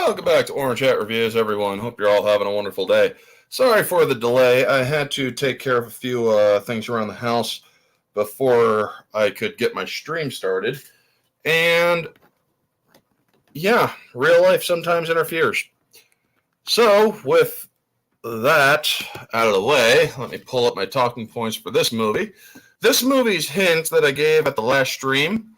Welcome back to Orange Hat Reviews, everyone. Hope you're all having a wonderful day. Sorry for the delay. I had to take care of a few things around the house before I could get my stream started. And yeah, real life sometimes interferes. So with that out of the way, let me pull up my talking points for this movie. This movie's hints that I gave at the last stream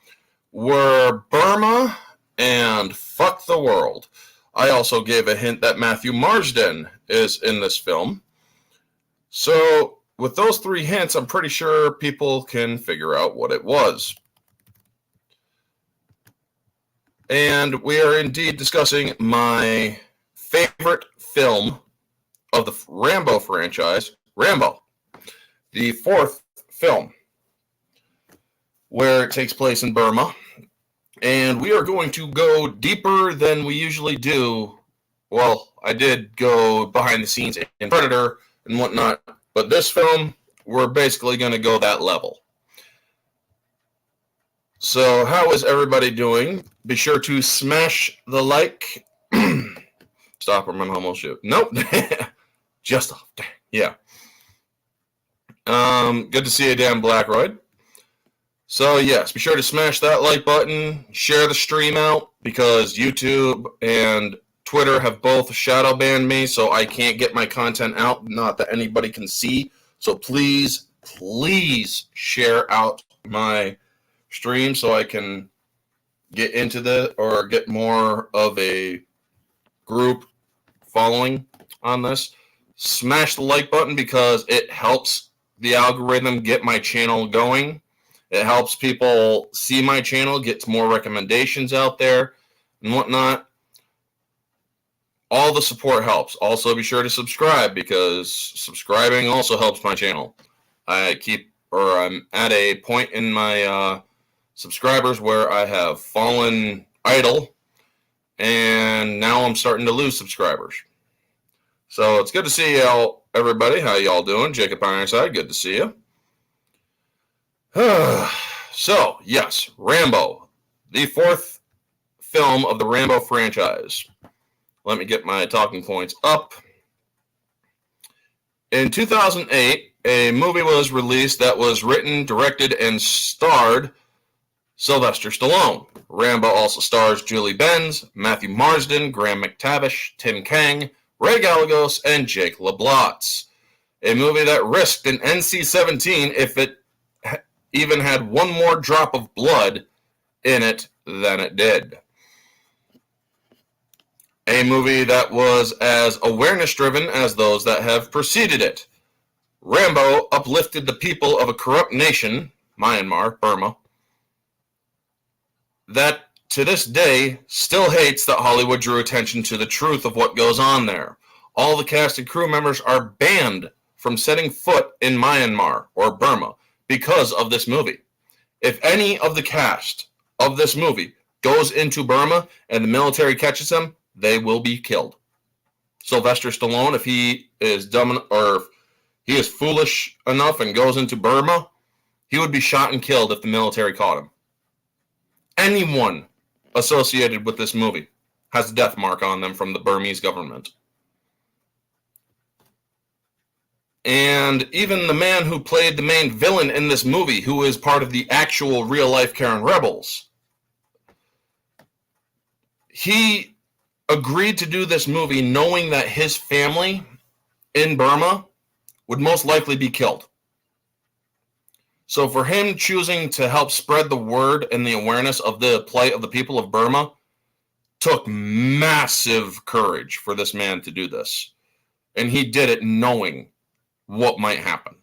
were Burma and fuck the world. I also gave a hint that Matthew Marsden is in this film. So with those three hints, I'm pretty sure people can figure out what it was. And we are indeed discussing my favorite film of the Rambo franchise, Rambo, the fourth film, where it takes place in Burma. And we are going to go deeper than we usually do. Well, I did go behind the scenes in Predator and whatnot, but this film, we're basically going to go that level. So how is everybody doing? Be sure to smash the like. Stop, I'm almost shoot. Nope. Just off. Yeah. Good to see you, Dan Blackroyd. So yes, be sure to smash that like button, share the stream out, because YouTube and Twitter have both shadow banned me, so I can't get my content out, not that anybody can see. So please share out my stream so I can get into the, or get more of a group following on this. Smash the like button because it helps the algorithm get my channel going. It helps people see my channel, gets more recommendations out there and whatnot. All the support helps. Also, be sure to subscribe because subscribing also helps my channel. I'm at a point in my subscribers where I have fallen idle, and now I'm starting to lose subscribers. So it's good to see y'all, everybody. How y'all doing? Jacob Ironside, good to see you. So, yes, Rambo, the fourth film of the Rambo franchise. Let me get my talking points up. In 2008, a movie was released that was written, directed, and starred Sylvester Stallone. Rambo also stars Julie Benz, Matthew Marsden, Graham McTavish, Tim Kang, Ray Gallegos, and Jake LeBlotz. A movie that risked an NC-17 if it even had one more drop of blood in it than it did. A movie that was as awareness-driven as those that have preceded it. Rambo uplifted the people of a corrupt nation, Myanmar, Burma, that to this day still hates that Hollywood drew attention to the truth of what goes on there. All the cast and crew members are banned from setting foot in Myanmar or Burma because of this movie. If any of the cast of this movie goes into Burma and the military catches them, they will be killed. Sylvester Stallone, if he is dumb or if he is foolish enough and goes into Burma, he would be shot and killed if the military caught him. Anyone associated with this movie has a death mark on them from the Burmese government. And even the man who played the main villain in this movie, who is part of the actual real-life Karen Rebels, he agreed to do this movie knowing that his family in Burma would most likely be killed. So for him choosing to help spread the word and the awareness of the plight of the people of Burma took massive courage for this man to do this. And he did it knowing what might happen.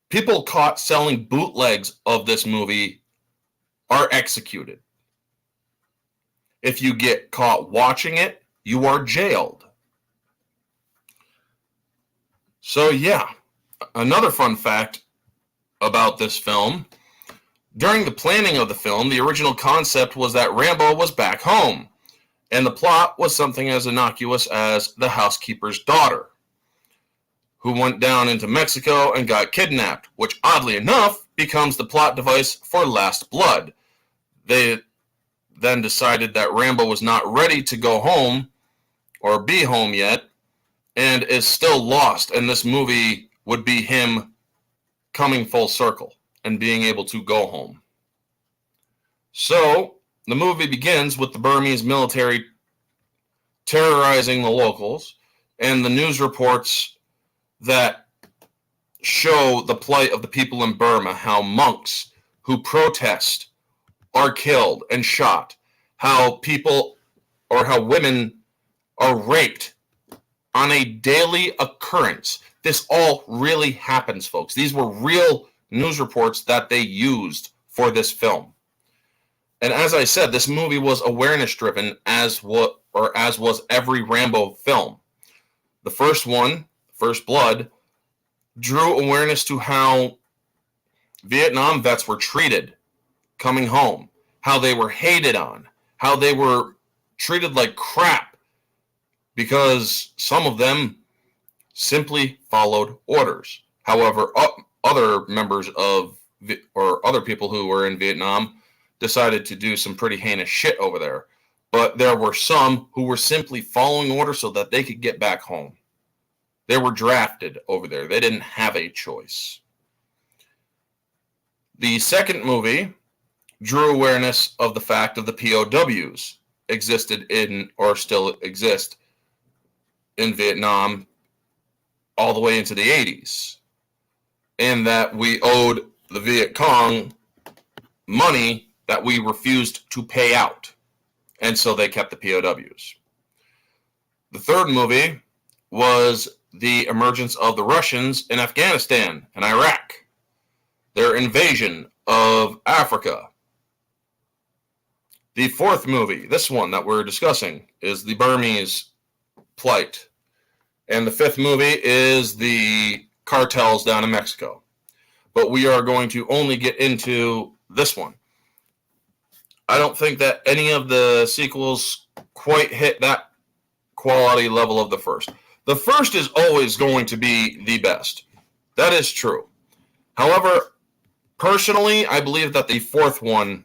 People caught selling bootlegs of this movie are executed. If you get caught watching it, you are jailed. So yeah, another fun fact about this film. During the planning of the film, the original concept was that Rambo was back home, and the plot was something as innocuous as the housekeeper's daughter, who went down into Mexico and got kidnapped, which oddly enough becomes the plot device for Last Blood. then decided that Rambo was not ready to go home or be home yet, and is still lost. And this movie would be him coming full circle and being able to go home. So the movie begins with the Burmese military terrorizing the locals, and the news reports that show the plight of the people in Burma, how monks who protest are killed and shot, how people or how women are raped on a daily occurrence. This all really happens, folks. These were real news reports that they used for this film. And as I said, this movie was awareness driven, as was every Rambo film. The first one, First Blood, drew awareness to how Vietnam vets were treated coming home, how they were hated on, how they were treated like crap because some of them simply followed orders. However, other members of, or other people who were in Vietnam decided to do some pretty heinous shit over there. But there were some who were simply following orders so that they could get back home. They were drafted over there. They didn't have a choice. The second movie drew awareness of the fact of the POWs existed in, or still exist in Vietnam all the way into the 80s. And that we owed the Viet Cong money that we refused to pay out. And so they kept the POWs. The third movie was the emergence of the Russians in Afghanistan and Iraq, their invasion of Africa. The fourth movie, this one that we're discussing, is the Burmese plight. And the fifth movie is the cartels down in Mexico. But we are going to only get into this one. I don't think that any of the sequels quite hit that quality level of the first. The first is always going to be the best. That is true. However, personally, I believe that the fourth one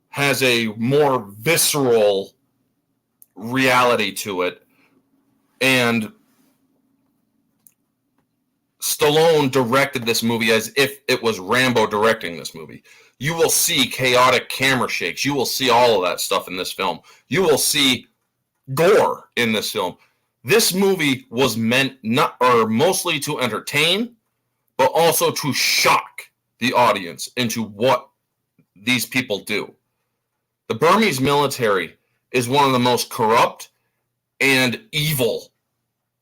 has a more visceral reality to it. And Stallone directed this movie as if it was Rambo directing this movie. You will see chaotic camera shakes. You will see all of that stuff in this film. You will see gore in this film. This movie was meant not, or mostly to entertain, but also to shock the audience into what these people do. The Burmese military is one of the most corrupt and evil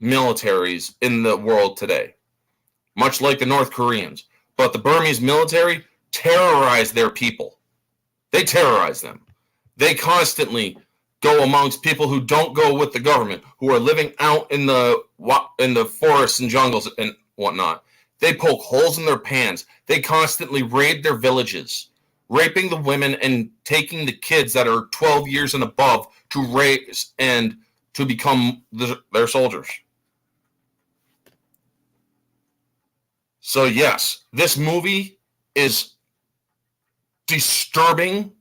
militaries in the world today, much like the North Koreans. But the Burmese military terrorize their people. They terrorize them. They constantly go amongst people who don't go with the government, who are living out in the forests and jungles and whatnot. They poke holes in their pants. They constantly raid their villages, raping the women and taking the kids that are 12 years and above to raise and to become their soldiers. So yes, this movie is disturbing,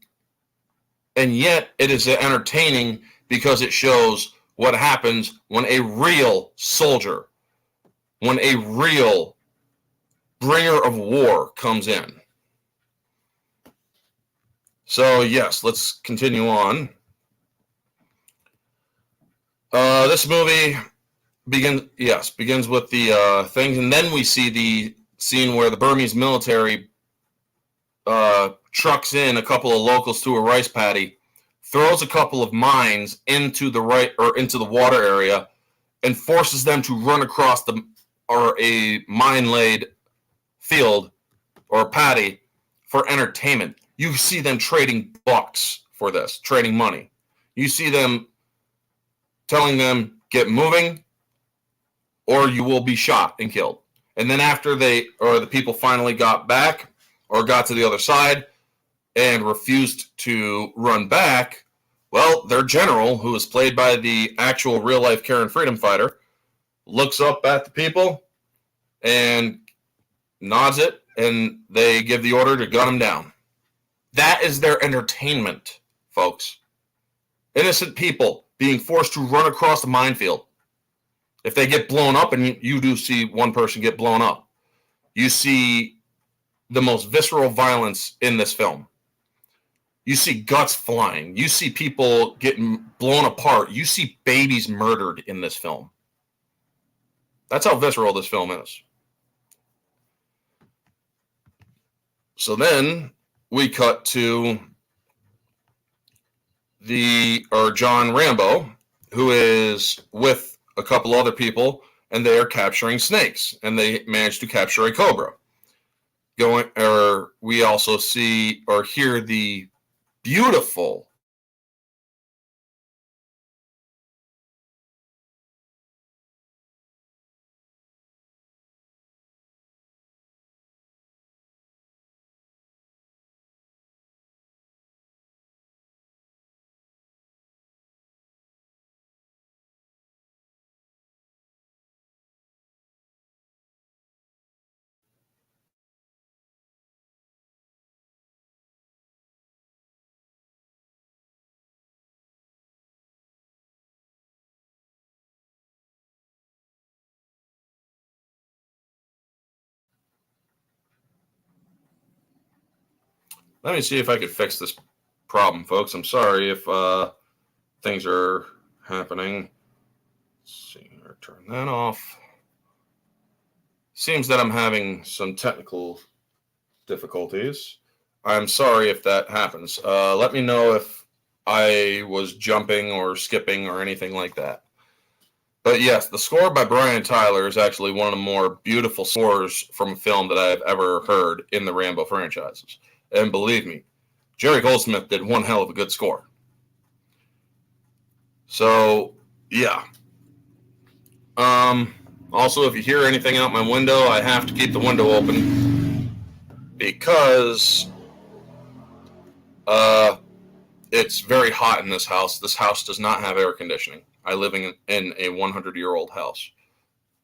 and yet it is entertaining because it shows what happens when a real soldier, when a real bringer of war comes in. So yes, let's continue on. This movie begins with the things, and then we see the scene where the Burmese military trucks in a couple of locals to a rice paddy, throws a couple of mines into the water area, and forces them to run across a mine-laid field or paddy for entertainment. You see them trading bucks for this, trading money. You see them telling them, get moving, or you will be shot and killed. And then after the people finally got back, or got to the other side, and refused to run back, well, their general, who is played by the actual real-life Karen freedom fighter, looks up at the people and nods it, and they give the order to gun them down. That is their entertainment folks. Innocent people being forced to run across the minefield. If they get blown up, and you do see one person get blown up, you see the most visceral violence in this film. You see guts flying. You see people getting blown apart. You see babies murdered in this film. That's how visceral this film is. So then we cut to John Rambo, who is with a couple other people, and they are capturing snakes, and they manage to capture a cobra. We also see or hear the beautiful Let me see if I could fix this problem, folks. I'm sorry if things are happening. Let's see, I'll turn that off. Seems that I'm having some technical difficulties. I'm sorry if that happens. Let me know if I was jumping or skipping or anything like that. But yes, the score by Brian Tyler is actually one of the more beautiful scores from a film that I've ever heard in the Rambo franchises. And believe me, Jerry Goldsmith did one hell of a good score. So, yeah. Also, if you hear anything out my window, I have to keep the window open because it's very hot in this house. This house does not have air conditioning. I live in a 100-year-old house,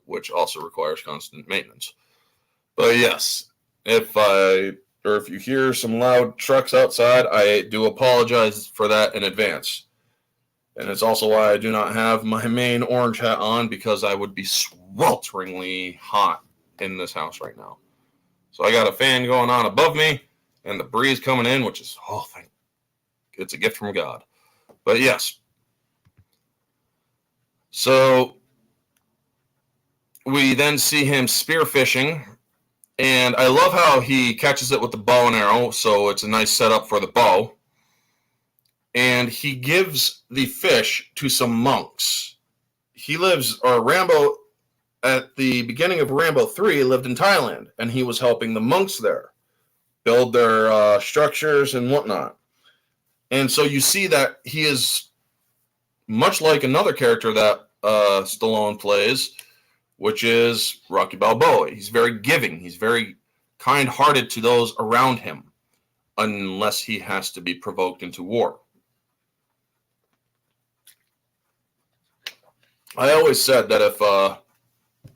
which also requires constant maintenance. But yes, if you hear some loud trucks outside, I do apologize for that in advance. And it's also why I do not have my main orange hat on, because I would be swelteringly hot in this house right now. So I got a fan going on above me and the breeze coming in, which is, it's a gift from God. But yes. So we then see him spearfishing, and I love how he catches it with the bow and arrow, so it's a nice setup for the bow. And he gives the fish to some monks. Rambo, at the beginning of Rambo 3, lived in Thailand, and he was helping the monks there build their structures and whatnot. And so you see that he is much like another character that Stallone plays, which is Rocky Balboa. He's very giving. He's very kind-hearted to those around him, unless he has to be provoked into war. I always said that if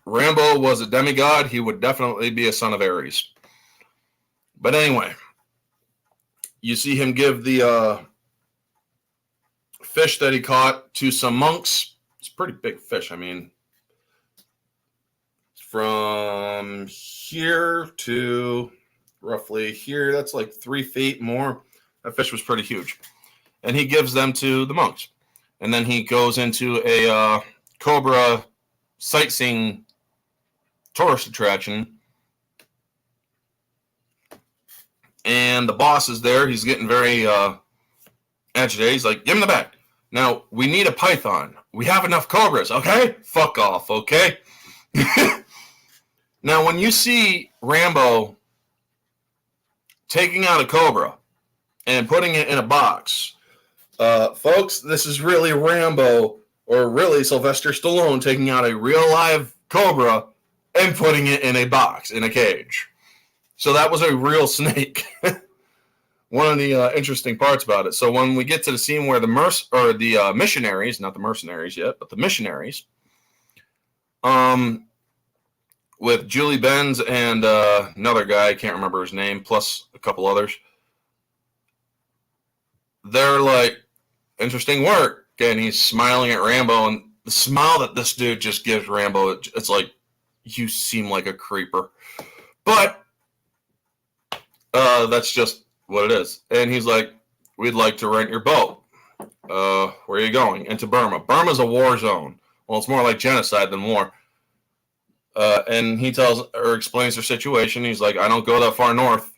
Rambo was a demigod, he would definitely be a son of Ares. But anyway, you see him give the fish that he caught to some monks. It's a pretty big fish. I mean, from here to roughly here, that's like 3 feet more. That fish was pretty huge. And he gives them to the monks. And then he goes into a Cobra sightseeing tourist attraction. And the boss is there. He's getting very agitated. He's like, give him the bag. Now, we need a python. We have enough cobras, okay? Fuck off, okay? Now, when you see Rambo taking out a cobra and putting it in a box, folks, this is really Rambo, or really Sylvester Stallone, taking out a real live cobra and putting it in a box, in a cage. So that was a real snake. One of the interesting parts about it. So when we get to the scene where the missionaries, not the mercenaries yet, but the missionaries, with Julie Benz and another guy, I can't remember his name, plus a couple others, they're like, interesting work. And he's smiling at Rambo, and the smile that this dude just gives Rambo, it's like, you seem like a creeper. But that's just what it is. And he's like, we'd like to rent your boat. Where are you going? Into Burma. Burma's a war zone. Well, it's more like genocide than war. And he tells or explains their situation. He's like, I don't go that far north.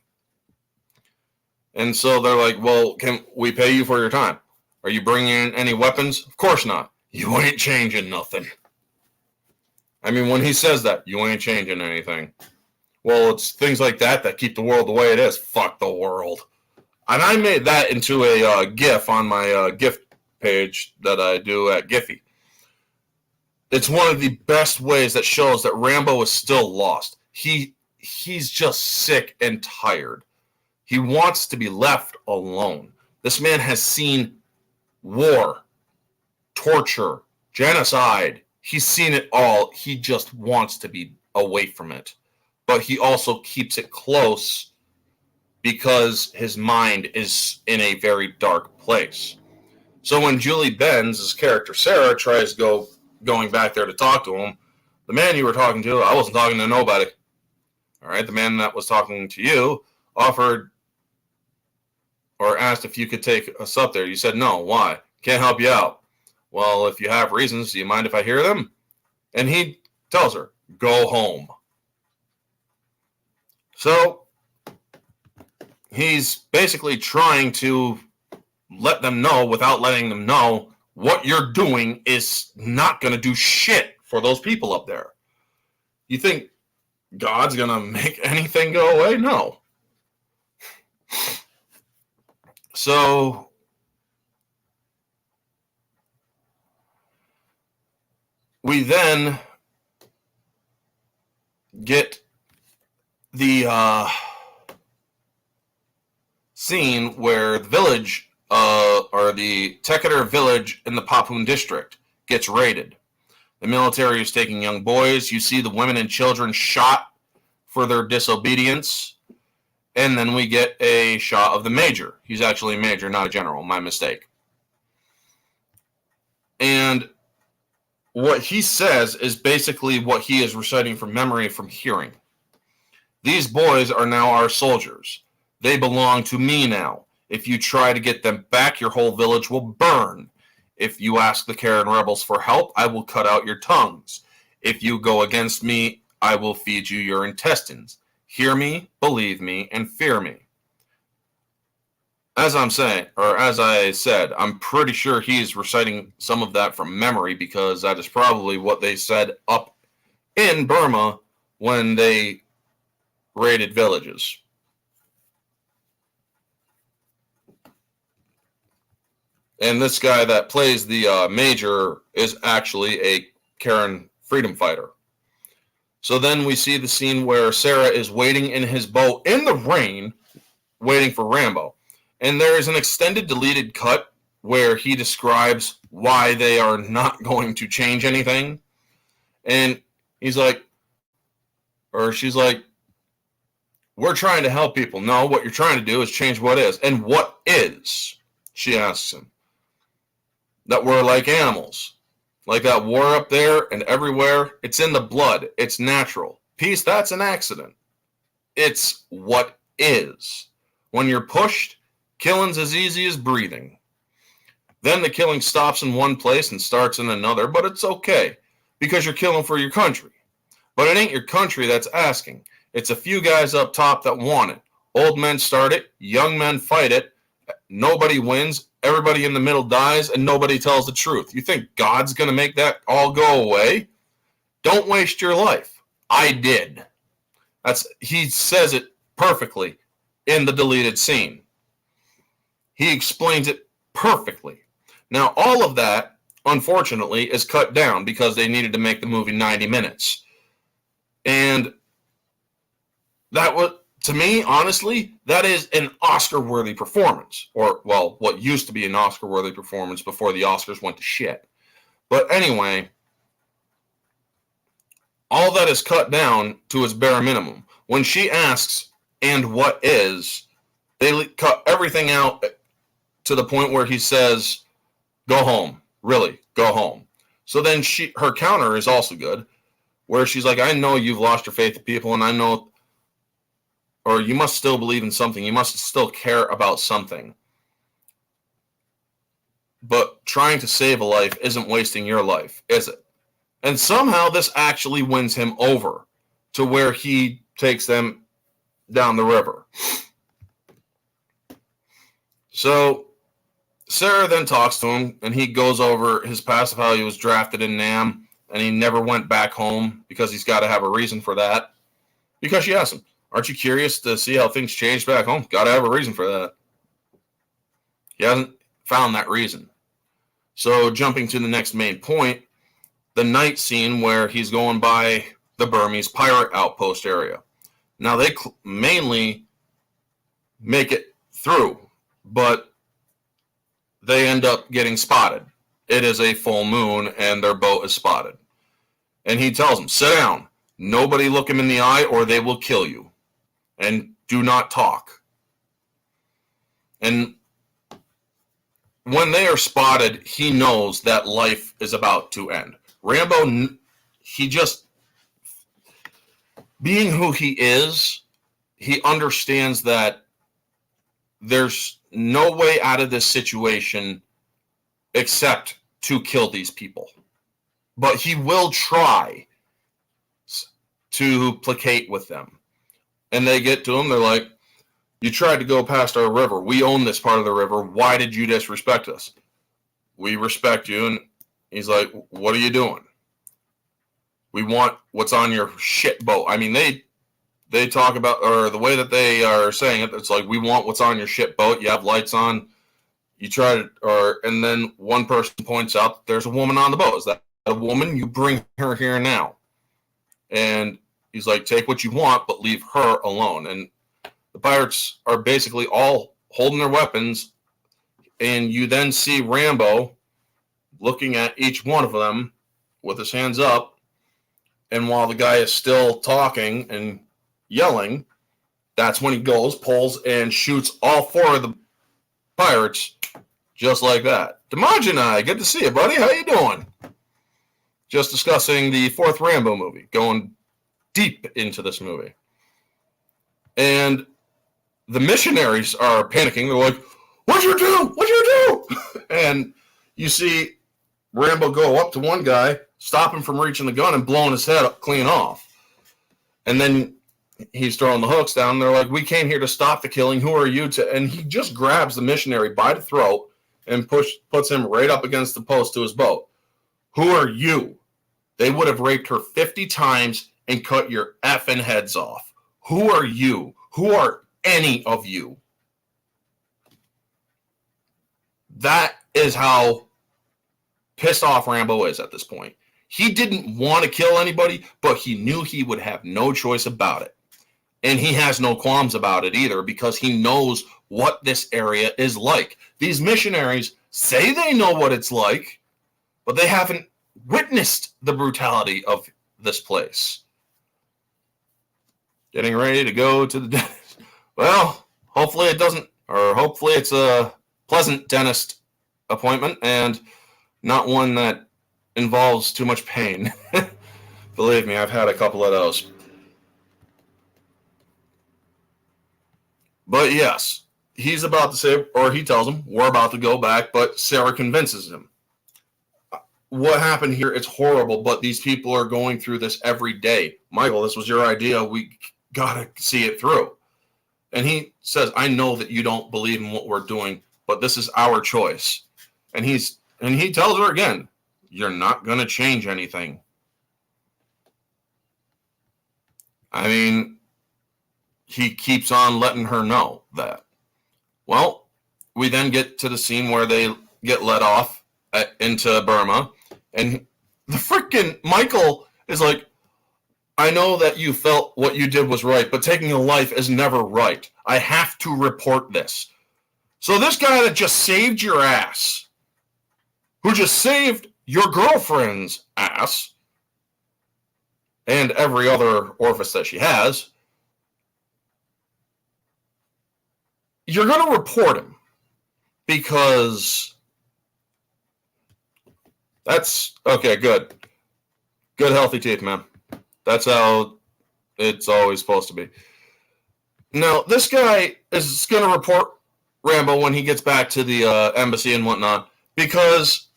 And so they're like, well, can we pay you for your time? Are you bringing in any weapons? Of course not. You ain't changing nothing. I mean, when he says that, you ain't changing anything. Well, it's things like that keep the world the way it is. Fuck the world. And I made that into a GIF on my GIF page that I do at Giphy. It's one of the best ways that shows that Rambo is still lost. He's just sick and tired. He wants to be left alone. This man has seen war, torture, genocide. He's seen it all. He just wants to be away from it. But he also keeps it close because his mind is in a very dark place. So when Julie Benz, his character Sarah, tries going back there to talk to him, the man you were talking to, I wasn't talking to nobody. All right, the man that was talking to you offered or asked if you could take us up there. You said no. Why? Can't help you out. Well, if you have reasons, do you mind if I hear them? And he tells her, go home. So he's basically trying to let them know without letting them know what you're doing is not going to do shit for those people up there. You think God's going to make anything go away? No. So we then get the scene where the village, or the Tekater village in the Papoon district, gets raided. The military is taking young boys. You see the women and children shot for their disobedience. And then we get a shot of the major. He's actually a major, not a general. My mistake. And what he says is basically what he is reciting from memory from hearing. These boys are now our soldiers. They belong to me now. If you try to get them back, your whole village will burn. If you ask the Karen rebels for help, I will cut out your tongues. If you go against me, I will feed you your intestines. Hear me, believe me, and fear me. As I said, I'm pretty sure he's reciting some of that from memory because that is probably what they said up in Burma when they raided villages. And this guy that plays the major is actually a Karen freedom fighter. So then we see the scene where Sarah is waiting in his boat in the rain, waiting for Rambo. And there is an extended deleted cut where he describes why they are not going to change anything. And he's like, or she's like, we're trying to help people. No, what you're trying to do is change what is. And what is? She asks him. That we're like animals. Like that war up there and everywhere, it's in the blood. It's natural. Peace, that's an accident. It's what is. When you're pushed, killing's as easy as breathing. Then the killing stops in one place and starts in another, but it's okay because you're killing for your country. But it ain't your country that's asking. It's a few guys up top that want it. Old men start it, young men fight it. Nobody wins. Everybody in the middle dies, and nobody tells the truth. You think God's going to make that all go away? Don't waste your life. I did. He says it perfectly in the deleted scene. He explains it perfectly. Now, all of that, unfortunately, is cut down because they needed to make the movie 90 minutes. And that was, to me, honestly, that is an Oscar-worthy performance. Or, well, what used to be an Oscar-worthy performance before the Oscars went to shit. But anyway, all that is cut down to its bare minimum. When she asks, and what is, they cut everything out to the point where he says, go home. Really, go home. So then her counter is also good, where she's like, I know you've lost your faith in people, and I know, or you must still believe in something. You must still care about something. But trying to save a life isn't wasting your life, is it? And somehow this actually wins him over to where he takes them down the river. So Sarah then talks to him, and he goes over his past of how he was drafted in Nam, and he never went back home because he's got to have a reason for that. Because she asked him, aren't you curious to see how things changed back home? Got to have a reason for that. He hasn't found that reason. So jumping to the next main point, the night scene where he's going by the Burmese pirate outpost area. Now, they mainly make it through, but they end up getting spotted. It is a full moon, and their boat is spotted. And he tells them, sit down. Nobody look him in the eye, or they will kill you. And do not talk. And when they are spotted, he knows that life is about to end. Rambo, he just, being who he is, he understands that there's no way out of this situation except to kill these people. But he will try to placate with them. And they get to him, they're like, you tried to go past our river. We own this part of the river. Why did you disrespect us? We respect you. And he's like, what are you doing? We want what's on your shit boat. I mean, they talk about, or the way that they are saying it, it's like, we want what's on your shit boat. You have lights on. You try to, and then one person points out that there's a woman on the boat. Is that a woman? You bring her here now. And he's like, take what you want, but leave her alone. And the pirates are basically all holding their weapons, and you then see Rambo looking at each one of them with his hands up, and while the guy is still talking and yelling, that's when he goes, pulls, and shoots all four of the pirates just like that. Demogeni, good to see you, buddy. How you doing? Just discussing the fourth Rambo movie, going deep into this movie. And the missionaries are panicking. They're like, what'd you do? What'd you do? And you see Rambo go up to one guy, stop him from reaching the gun, and blowing his head up clean off. And then he's throwing the hooks down. They're like, we came here to stop the killing. Who are you to? And he just grabs the missionary by the throat and puts him right up against the post to his boat. Who are you? They would have raped her 50 times and cut your effing heads off. Who are you? Who are any of you? That is how pissed off Rambo is at this point. He didn't want to kill anybody, but he knew he would have no choice about it. And he has no qualms about it either, because he knows what this area is like. These missionaries say they know what it's like, but they haven't witnessed the brutality of this place. Getting ready to go to the dentist. Well, hopefully it doesn't, or hopefully it's a pleasant dentist appointment and not one that involves too much pain. Believe me, I've had a couple of those. But yes, he's about to say, or he tells him, we're about to go back, but Sarah convinces him. What happened here, it's horrible, but these people are going through this every day. Michael, this was your idea. We got to see it through. And he says, I know that you don't believe in what we're doing, but this is our choice. And he tells her again, you're not going to change anything. I mean, he keeps on letting her know that. Well, we then get to the scene where they get let off into Burma, and the freaking Michael is like, I know that you felt what you did was right, but taking a life is never right. I have to report this. So this guy that just saved your ass, who just saved your girlfriend's ass, and every other orifice that she has, you're going to report him. because that's okay. Good, healthy teeth, man. That's how it's always supposed to be. Now, this guy is going to report Rambo when he gets back to the embassy and whatnot because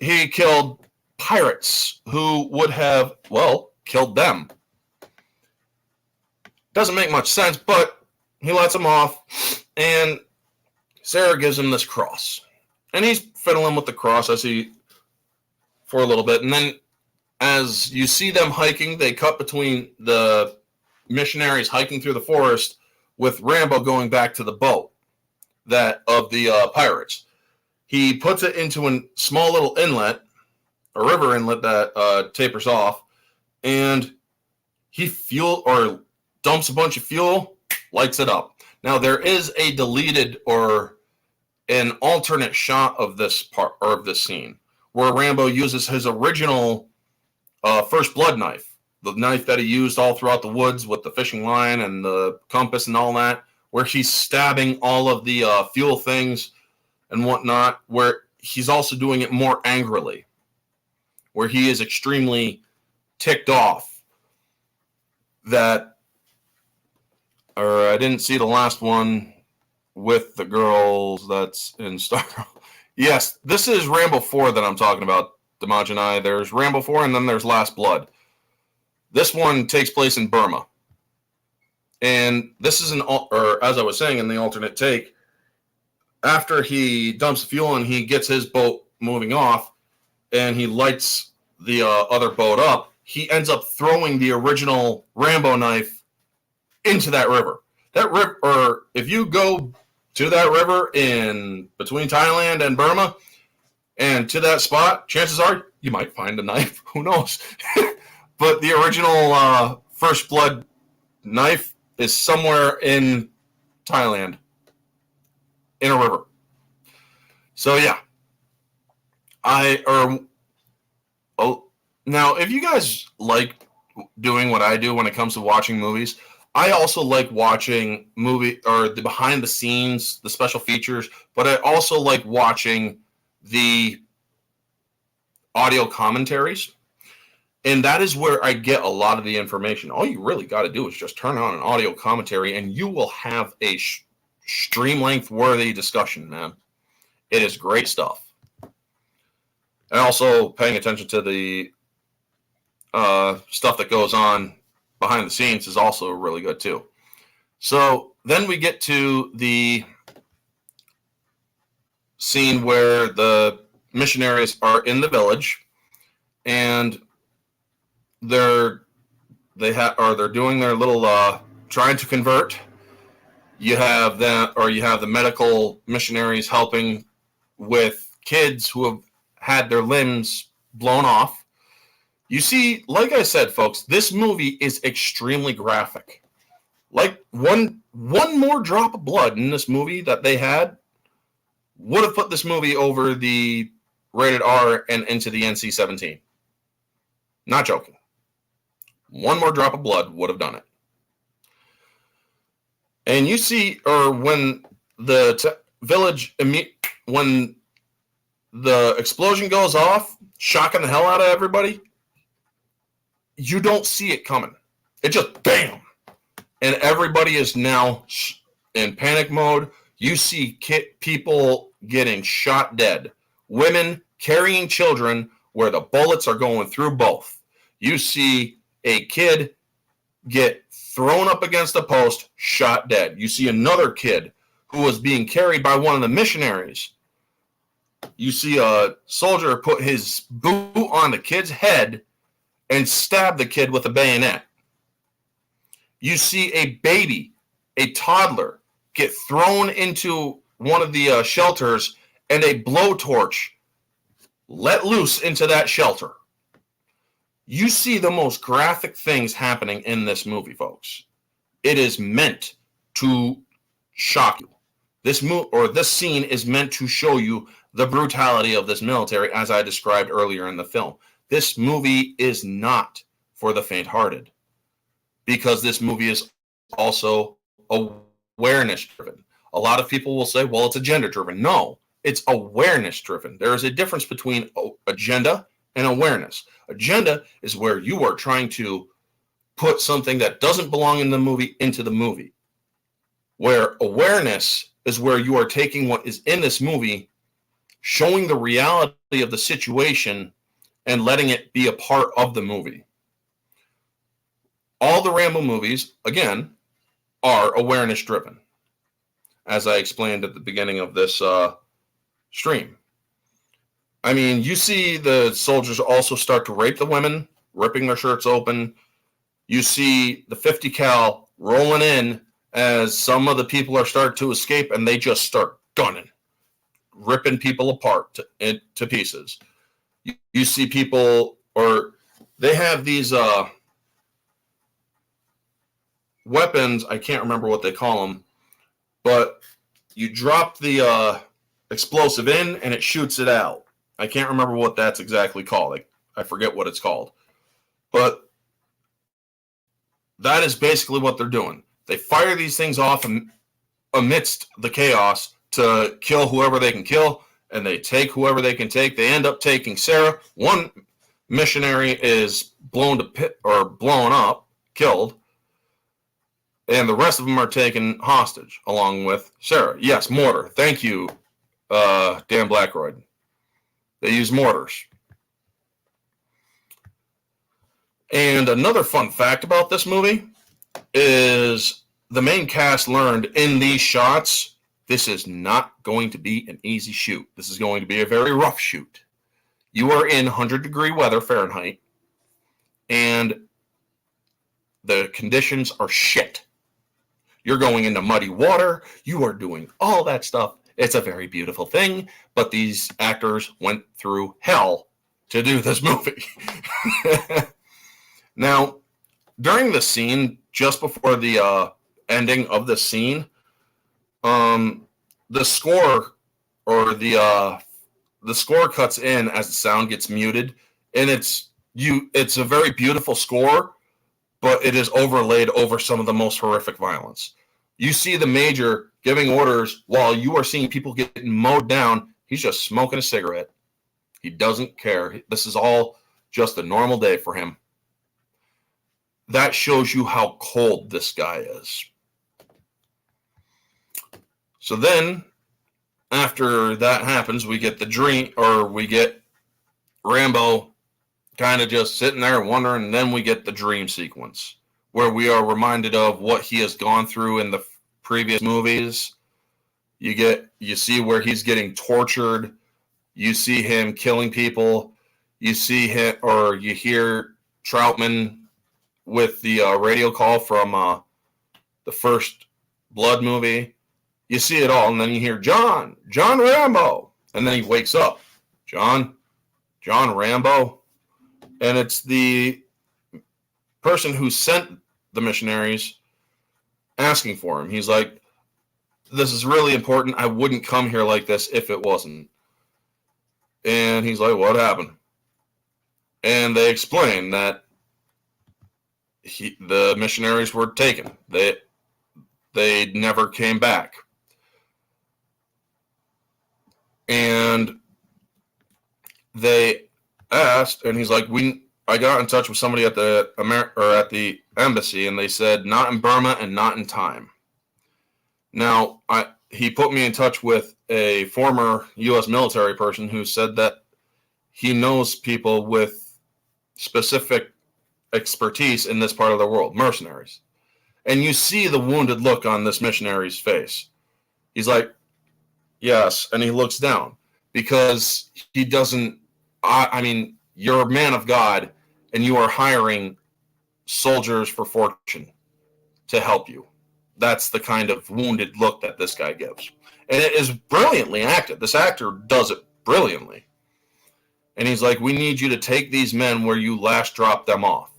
he killed pirates who would have, well, killed them. Doesn't make much sense, but he lets him off, and Sarah gives him this cross. And he's fiddling with the cross for a little bit, and then as you see them hiking, they cut between the missionaries hiking through the forest with Rambo going back to the boat of the pirates. He puts it into a small little inlet, a river inlet that tapers off, and he dumps a bunch of fuel, lights it up. Now there is a deleted or an alternate shot of this part or of this scene where Rambo uses his original first blood knife. The knife that he used all throughout the woods with the fishing line and the compass and all that, where he's stabbing all of the fuel things and whatnot, where he's also doing it more angrily, where he is extremely ticked off that, or I didn't see the last one with the girls that's in Star. Yes, this is Rambo 4 that I'm talking about, Damaj and I. There's Rambo 4 and then there's Last Blood. This one takes place in Burma. And this is as I was saying in the alternate take, after he dumps fuel and he gets his boat moving off and he lights the other boat up, he ends up throwing the original Rambo knife into that river. That river, or if you go to that river in between Thailand and Burma and to that spot, chances are you might find a knife. Who knows? But the original First Blood knife is somewhere in Thailand in a river. So yeah, now if you guys like doing what I do when it comes to watching movies, I also like watching the behind the scenes, the special features, but I also like watching the audio commentaries. And that is where I get a lot of the information. All you really got to do is just turn on an audio commentary and you will have a stream length worthy discussion, man. It is great stuff. And also paying attention to the stuff that goes on behind the scenes is also really good too. So then we get to the scene where the missionaries are in the village and they're doing their little trying to convert. You have the medical missionaries helping with kids who have had their limbs blown off. You see, like I said, folks, this movie is extremely graphic. Like one more drop of blood in this movie that they had would have put this movie over the rated R and into the NC-17. Not joking. One more drop of blood would have done it. And you see, or when the when the explosion goes off, shocking the hell out of everybody, you don't see it coming. It just bam. And everybody is now in panic mode. You see people getting shot dead. Women carrying children where the bullets are going through both. You see a kid get thrown up against a post, shot dead. You see another kid who was being carried by one of the missionaries. You see a soldier put his boot on the kid's head and stab the kid with a bayonet. You see a baby, a toddler, get thrown into one of the shelters and a blowtorch let loose into that shelter. You see the most graphic things happening in this movie, folks. It is meant to shock you. This scene is meant to show you the brutality of this military, as I described earlier in the film. This movie is not for the faint-hearted, because this movie is also awareness-driven. A lot of people will say, well, it's agenda-driven. No, it's awareness-driven. There is a difference between agenda and awareness. Agenda is where you are trying to put something that doesn't belong in the movie into the movie. Where awareness is where you are taking what is in this movie, showing the reality of the situation, and letting it be a part of the movie. All the Rambo movies, again, are awareness-driven, as I explained at the beginning of this stream. I mean, you see the soldiers also start to rape the women, ripping their shirts open. You see the 50 cal rolling in as some of the people are starting to escape, and they just start gunning, ripping people apart to pieces. You see people, or they have these weapons, I can't remember what they call them, but you drop the explosive in and it shoots it out. I can't remember what that's exactly called. I forget what it's called. But that is basically what they're doing. They fire these things off amidst the chaos to kill whoever they can kill, and they take whoever they can take. They end up taking Sarah. One missionary is blown up, killed, and the rest of them are taken hostage, along with Sarah. Yes, mortar. Thank you, Dan Blackroyd. They use mortars. And another fun fact about this movie is the main cast learned in these shots, this is not going to be an easy shoot. This is going to be a very rough shoot. You are in 100-degree weather Fahrenheit, and the conditions are shit. You're going into muddy water. You are doing all that stuff. It's a very beautiful thing, but these actors went through hell to do this movie. Now, during the scene, just before the ending of the scene, the score or the score cuts in as the sound gets muted, and it's a very beautiful score, but it is overlaid over some of the most horrific violence. You see the major giving orders while you are seeing people getting mowed down. He's just smoking a cigarette. He doesn't care. This is all just a normal day for him. That shows you how cold this guy is. So then, after that happens, we get we get Rambo kind of just sitting there wondering, and then we get the dream sequence, where we are reminded of what he has gone through in the previous movies. You see where he's getting tortured. You see him killing people. You see him, or you hear Troutman with the radio call from the first Blood movie. You see it all, and then you hear John Rambo, and then he wakes up. John Rambo, and it's the person who sent the missionaries asking for him. He's like, this is really important. I wouldn't come here like this if it wasn't. And he's like, what happened? And they explain that the missionaries were taken. They never came back. And they asked, and he's like, I got in touch with somebody at the embassy, and they said not in Burma and not in time. Now, he put me in touch with a former U.S. military person who said that he knows people with specific expertise in this part of the world, mercenaries. And you see the wounded look on this missionary's face. He's like, yes, and he looks down because he doesn't. I mean, you're a man of God, and you are hiring soldiers for fortune to help you. That's the kind of wounded look that this guy gives. And it is brilliantly acted. This actor does it brilliantly. And he's like, we need you to take these men where you last dropped them off.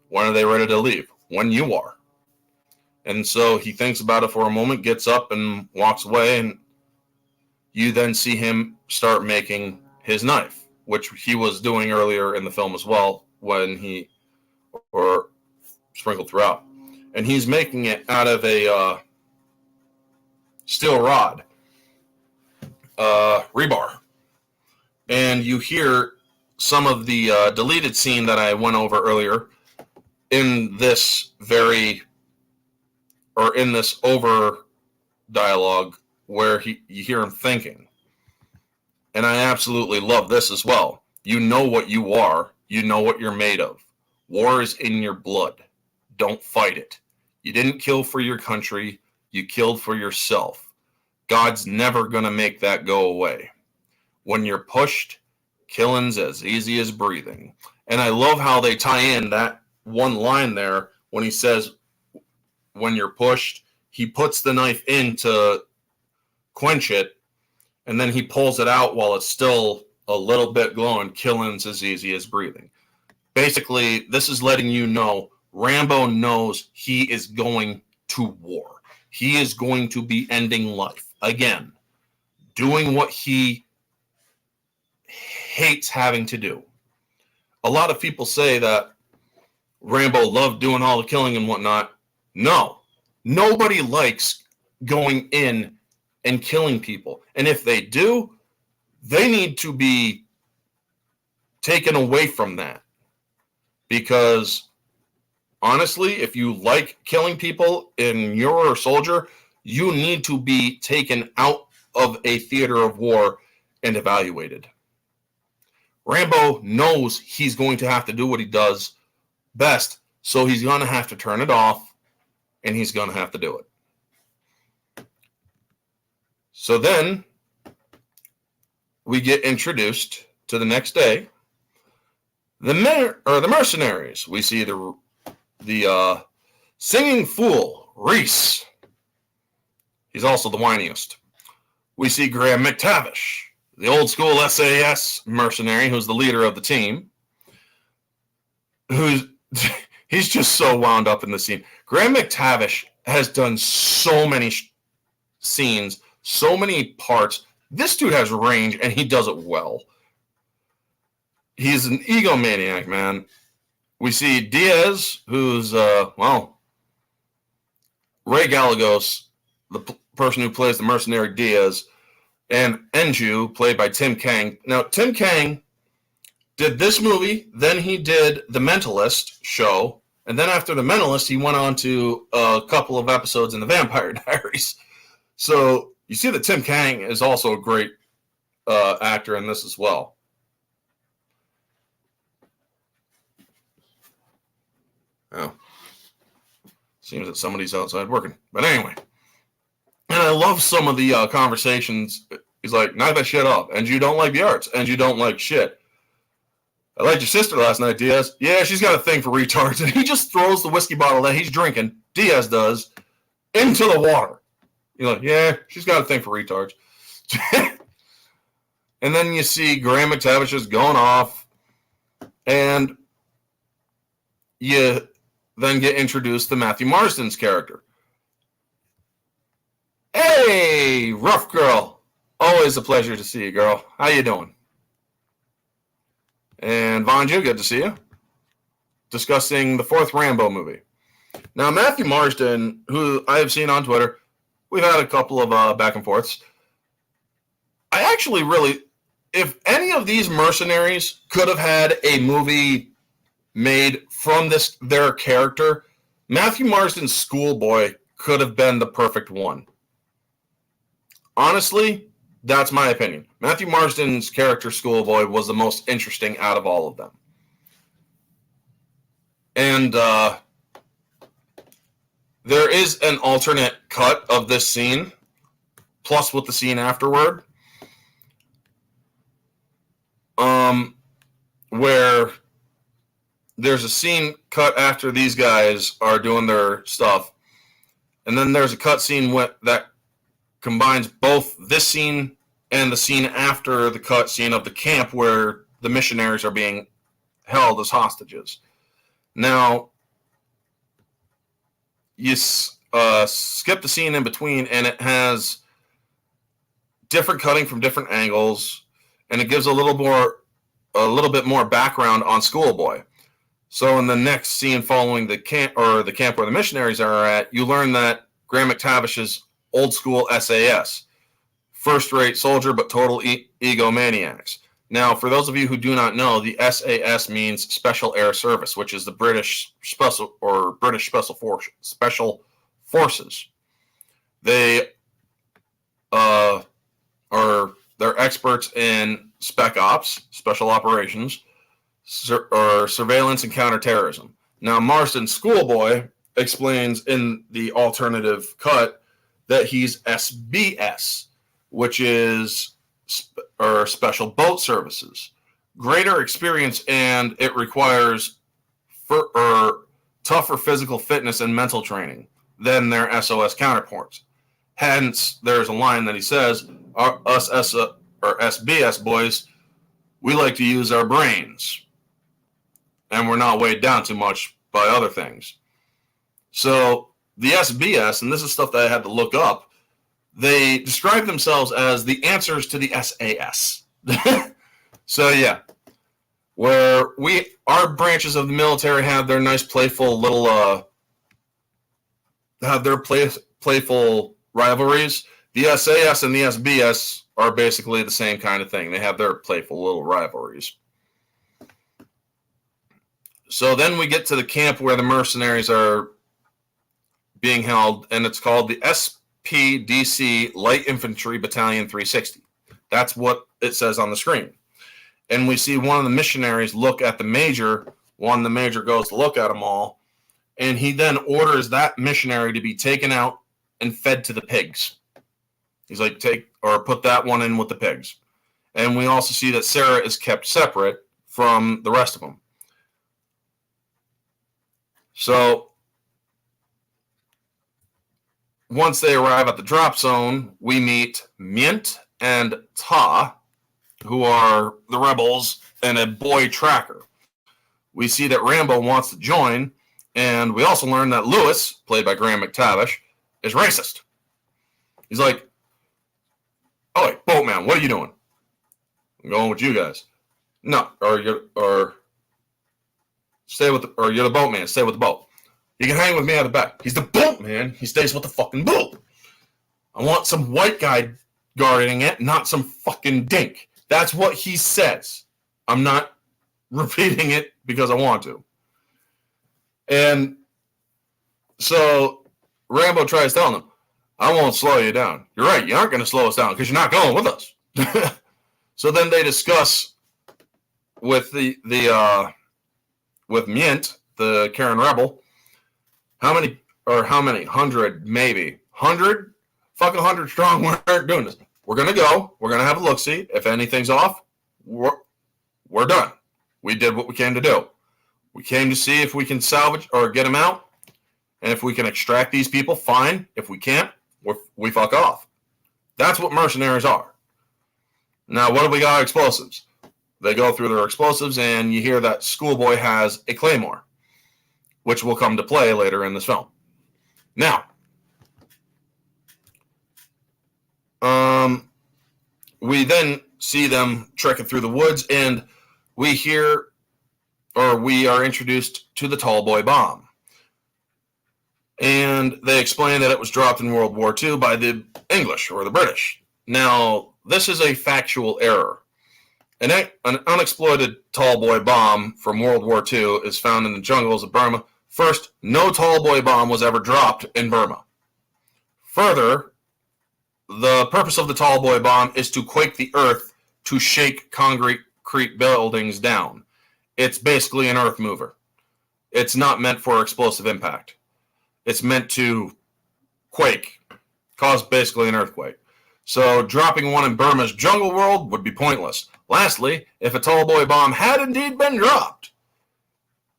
When are they ready to leave? When you are. And so he thinks about it for a moment, gets up and walks away, and you then see him start making his knife, which he was doing earlier in the film as well, or sprinkled throughout. And he's making it out of a steel rod, rebar. And you hear some of the deleted scene that I went over earlier in this over dialogue where you hear him thinking. And I absolutely love this as well. You know what you are. You know what you're made of. War is in your blood. Don't fight it. You didn't kill for your country. You killed for yourself. God's never going to make that go away. When you're pushed, killing's as easy as breathing. And I love how they tie in that one line there when he says, when you're pushed, he puts the knife in to quench it, and then he pulls it out while it's still a little bit glowing. Killing's as easy as breathing. Basically, this is letting you know Rambo knows he is going to war. He is going to be ending life. Again, doing what he hates having to do. A lot of people say that Rambo loved doing all the killing and whatnot. No. Nobody likes going in and killing people. And if they do, they need to be taken away from that. Because honestly, if you like killing people and you're a soldier, you need to be taken out of a theater of war and evaluated. Rambo knows he's going to have to do what he does best, so he's going to have to turn it off, and he's going to have to do it. So then we get introduced to the next day. The mercenaries. We see the singing fool, Reese. He's also the whiniest. We see Graham McTavish, the old school SAS mercenary who's the leader of the team. He's just so wound up in the scene. Graham McTavish has done so many scenes, so many parts. This dude has range, and he does it well. He's an egomaniac, man. We see Diaz, who's, Ray Gallegos, the person who plays the mercenary Diaz, and Enju, played by Tim Kang. Now, Tim Kang did this movie, then he did The Mentalist show, and then after The Mentalist, he went on to a couple of episodes in The Vampire Diaries. So you see that Tim Kang is also a great actor in this as well. Oh, seems that somebody's outside working. But anyway, and I love some of the conversations. He's like, knock that shit off. And you don't like the arts. And you don't like shit. I liked your sister last night, Diaz. Yeah, she's got a thing for retards. And he just throws the whiskey bottle that he's drinking, Diaz does, into the water. You're like, yeah, she's got a thing for retards. And then you see Graham McTavish is going off. And you then get introduced to Matthew Marsden's character. Hey, rough girl. Always a pleasure to see you, girl. How you doing? And Vanja, good to see you. Discussing the fourth Rambo movie. Now, Matthew Marsden, who I have seen on Twitter, we've had a couple of back and forths. I actually really, if any of these mercenaries could have had a movie made from their character, Matthew Marsden's schoolboy could have been the perfect one. Honestly, that's my opinion. Matthew Marsden's character, schoolboy, was the most interesting out of all of them. And there is an alternate cut of this scene, plus with the scene afterward, where there's a scene cut after these guys are doing their stuff, and then there's a cut scene that combines both this scene and the scene after the cut scene of the camp where the missionaries are being held as hostages. Now, you skip the scene in between, and it has different cutting from different angles, and it gives a little bit more background on Schoolboy. So in the next scene following the camp where the missionaries are at, you learn that Graham McTavish is old school SAS. First-rate soldier, but total egomaniacs. Now, for those of you who do not know, the SAS means Special Air Service, which is the British Special Forces. They they're experts in spec ops, special operations, or surveillance and counterterrorism. Now, Marston Schoolboy explains in the alternative cut that he's SBS, which is Special Boat Services. Greater experience, and it requires tougher physical fitness and mental training than their SOS counterparts. Hence, there's a line that he says, us SBS boys, we like to use our brains, and we're not weighed down too much by other things. So the SBS, and this is stuff that I had to look up, they describe themselves as the answers to the SAS. So yeah, where our branches of the military have their nice playful little playful rivalries. The SAS and the SBS are basically the same kind of thing. They have their playful little rivalries. So then we get to the camp where the mercenaries are being held, and it's called the SPDC Light Infantry Battalion 360. That's what it says on the screen. And we see one of the missionaries look at the major. The major goes to look at them all, and he then orders that missionary to be taken out and fed to the pigs. He's like, put that one in with the pigs. And we also see that Sarah is kept separate from the rest of them. So once they arrive at the drop zone, we meet Myint and Ta, who are the rebels, and a boy tracker. We see that Rambo wants to join, and we also learn that Lewis, played by Graham McTavish, is racist. He's like, "Oh, wait, boatman, what are you doing?" "I'm going with you guys." "No, you're the boatman. Stay with the boat." "You can hang with me at the back." "He's the boatman. He stays with the fucking boat. I want some white guy guarding it, not some fucking dink." That's what he says. I'm not repeating it because I want to. And so Rambo tries telling him, "I won't slow you down." "You're right, you aren't going to slow us down because you're not going with us." So then they discuss with with Myint, the Karen rebel, how many, 100, maybe. 100? Fuck 100 strong, we aren't doing this. We're going to go. We're going to have a look-see. If anything's off, we're done. We did what we came to do. We came to see if we can salvage or get them out. And if we can extract these people, fine. If we can't, we fuck off. That's what mercenaries are. Now, what do we got? Explosives. They go through their explosives, and you hear that Schoolboy has a claymore, which will come to play later in this film. Now, we then see them trekking through the woods, and we are introduced to the tall boy bomb. And they explain that it was dropped in World War II by the English or the British. Now, this is a factual error. An unexploded tall boy bomb from World War II is found in the jungles of Burma. First, no tall boy bomb was ever dropped in Burma. Further, the purpose of the tall boy bomb is to quake the earth to shake concrete buildings down. It's basically an earth mover. It's not meant for explosive impact. It's meant to quake, cause basically an earthquake. So dropping one in Burma's jungle world would be pointless. Lastly, if a tall boy bomb had indeed been dropped,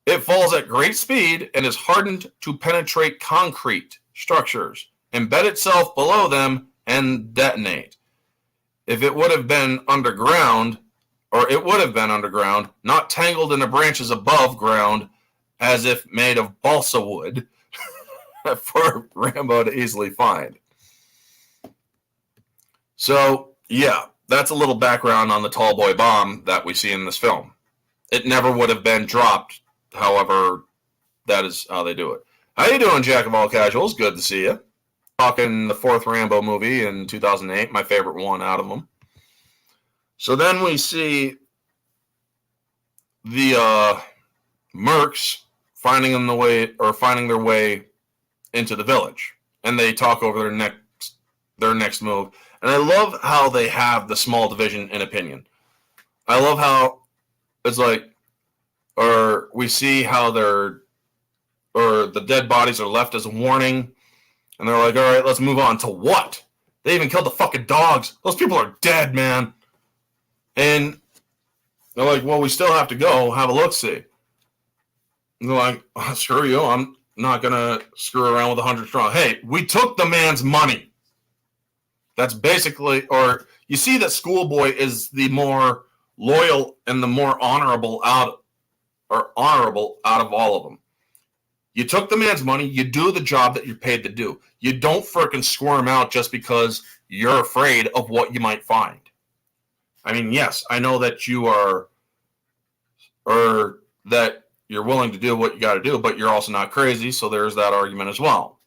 it falls at great speed and is hardened to penetrate concrete structures, embed itself below them, and detonate. If it would have been underground, not tangled in the branches above ground, as if made of balsa wood, for Rambo to easily find. So, yeah, that's a little background on the tall boy bomb that we see in this film. It never would have been dropped. However, that is how they do it. How you doing, Jack of all casuals? Good to see you. talking the fourth Rambo movie in 2008, my favorite one out of them. So then we see the mercs finding their way into the village, and they talk over their next move. And I love how they have the small division in opinion. I love how it's like, or we see how the dead bodies are left as a warning, and they're like, all right, let's move on to what? They even killed the fucking dogs. Those people are dead, man. And they're like, well, we still have to go have a look-see. And they're like, oh, screw you, I'm not going to screw around with 100 strong. Hey, we took the man's money. That's basically, or you see that Schoolboy is the more loyal and the more honorable out of all of them. You took the man's money, you do the job that you're paid to do. You don't frickin' squirm out just because you're afraid of what you might find. I mean, yes, I know that you are, or that you're willing to do what you got to do, but you're also not crazy, so there's that argument as well.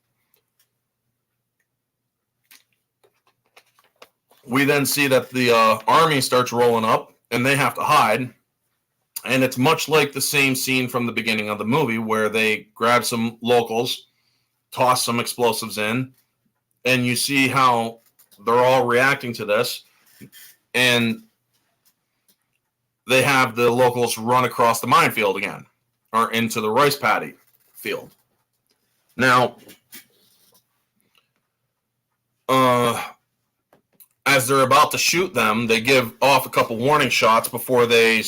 We then see that the army starts rolling up, and they have to hide. And it's much like the same scene from the beginning of the movie where they grab some locals, toss some explosives in, and you see how they're all reacting to this. And they have the locals run across the minefield again, or into the rice paddy field. Now, as they're about to shoot them, they give off a couple warning shots before they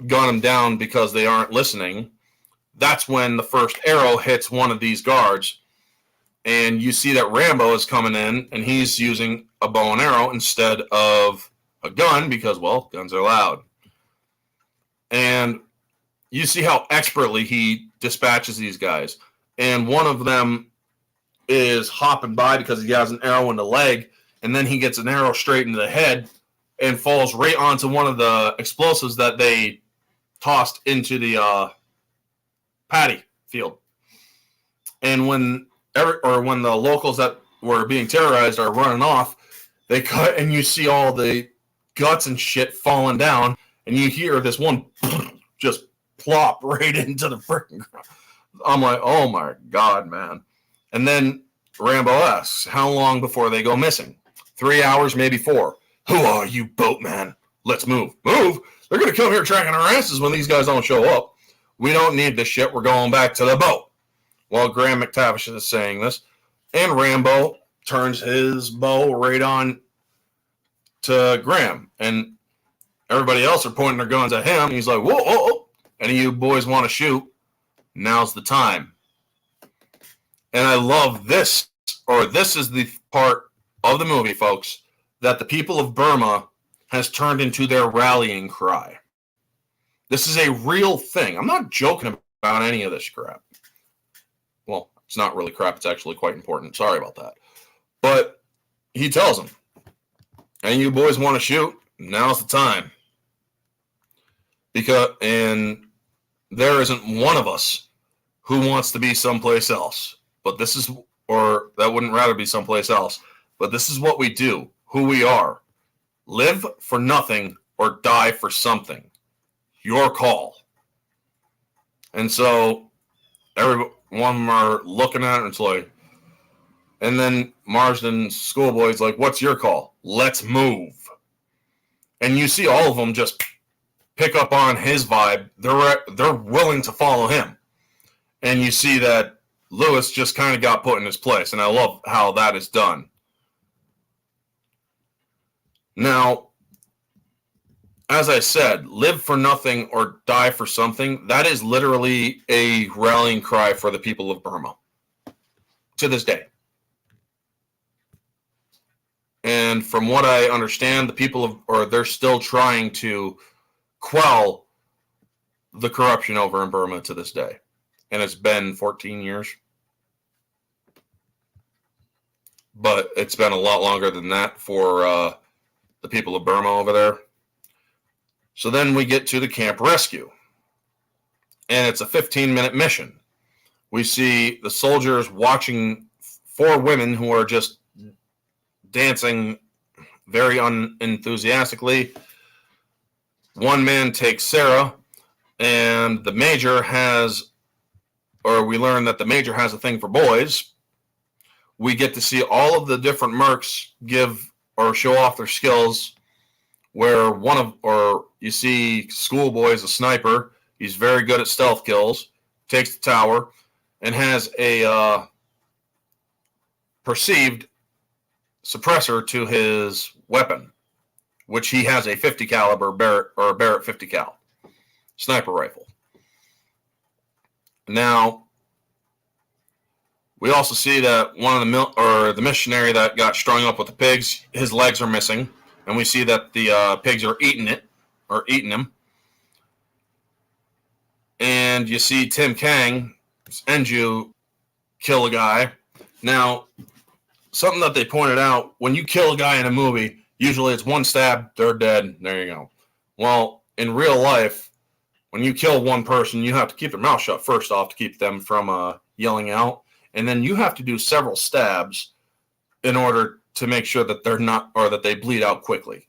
gun them down because they aren't listening. That's when the first arrow hits one of these guards, and you see that Rambo is coming in, and he's using a bow and arrow instead of a gun because, well, guns are loud. And you see how expertly he dispatches these guys. And one of them is hopping by because he has an arrow in the leg, and then he gets an arrow straight into the head and falls right onto one of the explosives that they tossed into the paddy field. And when the locals that were being terrorized are running off, they cut, and you see all the guts and shit falling down, and you hear this one just plop right into the freaking ground. I'm like, oh my God, man. And then Rambo asks, how long before they go missing? 3 hours, maybe 4. Who are you, boatman? Let's move. Move? They're going to come here tracking our asses when these guys don't show up. We don't need this shit. We're going back to the boat. Well, Graham McTavish is saying this, and Rambo turns his bow right on to Graham, and everybody else are pointing their guns at him. And he's like, whoa, whoa, whoa. Any of you boys want to shoot? Now's the time. And I love this, or this is the part of the movie, folks, that the people of Burma has turned into their rallying cry. This is a real thing. I'm not joking about any of this crap. Well, it's not really crap. It's actually quite important. Sorry about that. But he tells them, and you boys want to shoot? Now's the time. And there isn't one of us who wants to be someplace else. But this is, or that wouldn't rather be someplace else. But this is what we do, who we are. Live for nothing or die for something. Your call. And so everyone are looking at it, and it's like, and then Marsden's Schoolboy's like, what's your call? Let's move. And you see all of them just pick up on his vibe. They're willing to follow him. And you see that Lewis just kind of got put in his place, and I love how that is done. Now, as I said, live for nothing or die for something, that is literally a rallying cry for the people of Burma to this day. And from what I understand, the people they're still trying to quell the corruption over in Burma to this day. And it's been 14 years. But it's been a lot longer than that for the people of Burma over there. So then we get to the camp rescue. And it's a 15-minute mission. We see the soldiers watching four women who are just dancing very unenthusiastically. One man takes Sarah, and the major has, or we learn that the major has a thing for boys. We get to see all of the different mercs give or show off their skills, where you see Schoolboy's a sniper. He's very good at stealth kills, takes the tower, and has a perceived suppressor to his weapon, which he has a 50 caliber Barrett 50 cal sniper rifle. Now, we also see that one of the missionary that got strung up with the pigs, his legs are missing, and we see that the pigs are eating him. And you see Tim Kang, Enju, kill a guy. Now, something that they pointed out, when you kill a guy in a movie, usually it's one stab, they're dead, there you go. Well, in real life, when you kill one person, you have to keep their mouth shut first off to keep them from yelling out. And then you have to do several stabs in order to make sure that they're not, or that they bleed out quickly.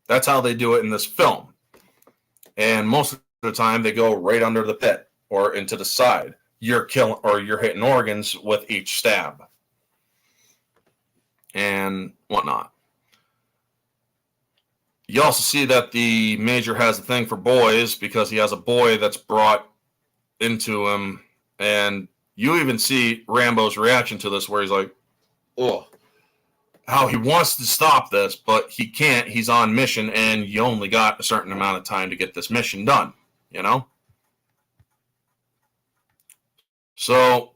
That's how they do it in this film. And most of the time, they go right under the pit or into the side. You're hitting organs with each stab and whatnot. You also see that the major has a thing for boys because he has a boy that's brought into him, and you even see Rambo's reaction to this where he's like, oh, how he wants to stop this, but he can't. He's on mission, and you only got a certain amount of time to get this mission done, you know? So,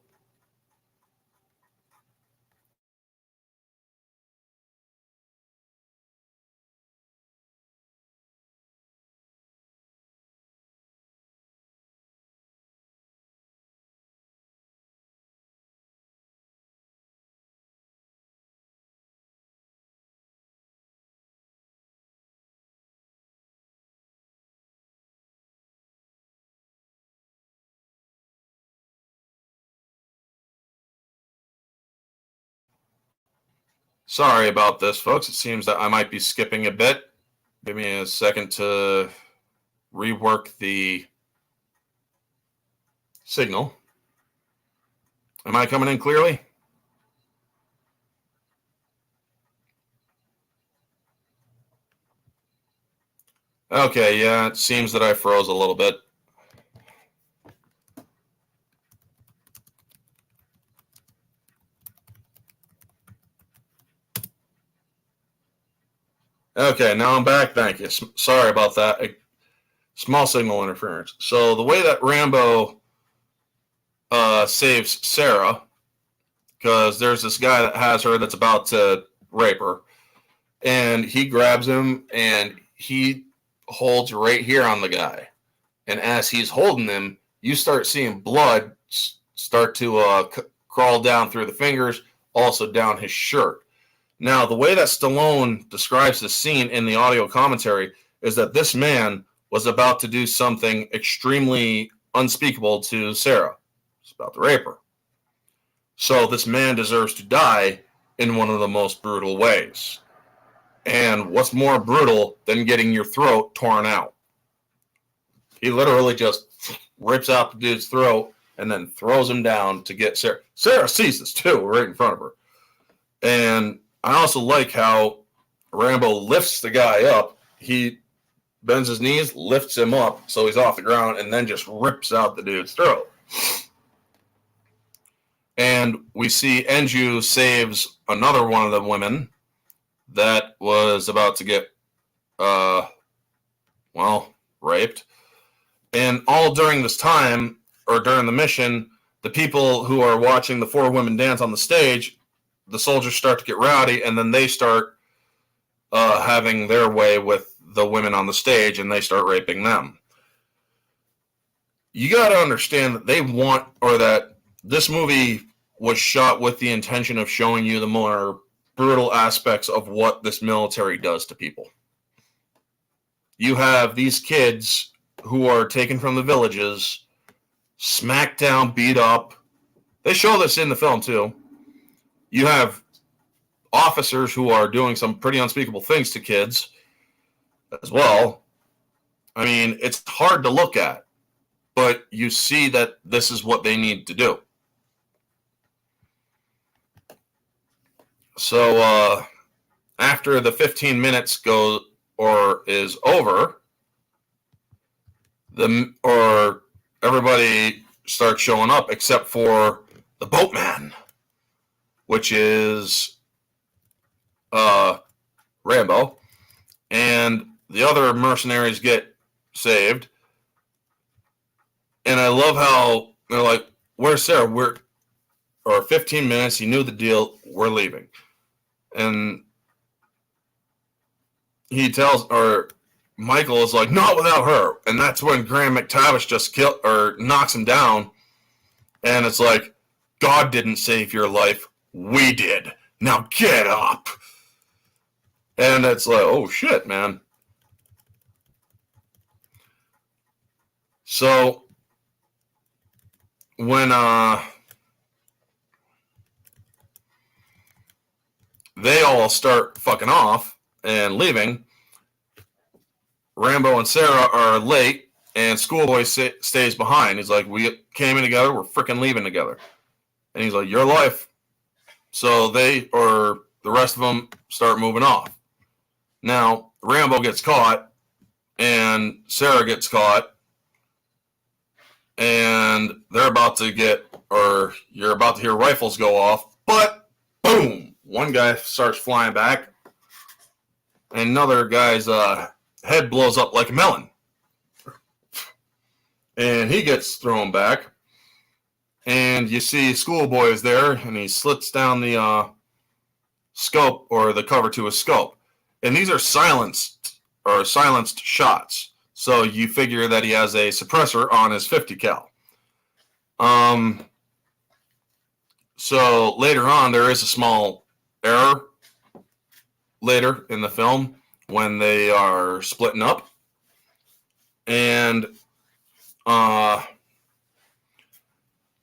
sorry about this, folks. It seems that I might be skipping a bit. Give me a second to rework the signal. Am I coming in clearly? Okay, yeah, it seems that I froze a little bit. Okay, now I'm back. Thank you. Sorry about that. Small signal interference. So the way that Rambo saves Sarah, because there's this guy that has her that's about to rape her, and he grabs him and he holds right here on the guy. And as he's holding him, you start seeing blood start to crawl down through the fingers, also down his shirt. Now, the way that Stallone describes the scene in the audio commentary is that this man was about to do something extremely unspeakable to Sarah. He's about to rape her. So this man deserves to die in one of the most brutal ways. And what's more brutal than getting your throat torn out? He literally just rips out the dude's throat and then throws him down to get Sarah. Sarah sees this too, right in front of her. And I also like how Rambo lifts the guy up. He bends his knees, lifts him up so he's off the ground, and then just rips out the dude's throat. And we see Enju saves another one of the women that was about to get, raped. And all during this time, or during the mission, the people who are watching the four women dance on the stage, the soldiers start to get rowdy, and then they start having their way with the women on the stage, and they start raping them. You got to understand that that this movie was shot with the intention of showing you the more brutal aspects of what this military does to people. You have these kids who are taken from the villages, smacked down, beat up. They show this in the film too. you have officers who are doing some pretty unspeakable things to kids as well. I mean, it's hard to look at, but you see that this is what they need to do. So after the 15 minutes is over, everybody starts showing up except for the boatman, which is Rambo, and the other mercenaries get saved. And I love how they're like, "Where's Sarah? 15 minutes. He knew the deal. We're leaving." And Michael is like, "Not without her." And that's when Graham McTavish just knocks him down. And it's like, "God didn't save your life. We did. Now get up." And it's like, oh shit, man. So when they all start fucking off and leaving, Rambo and Sarah are late, and Schoolboy stays behind. He's like, "We came in together, we're freaking leaving together." And he's like, "Your life." So the rest of them start moving off. Now, Rambo gets caught, and Sarah gets caught, and you're about to hear rifles go off, but boom, one guy starts flying back, and another guy's head blows up like a melon, and he gets thrown back, and you see Schoolboy is there, and he slits down the scope, or the cover to his scope, and these are silenced shots. So you figure that he has a suppressor on his 50 cal. So later on, there is a small error later in the film when they are splitting up. And,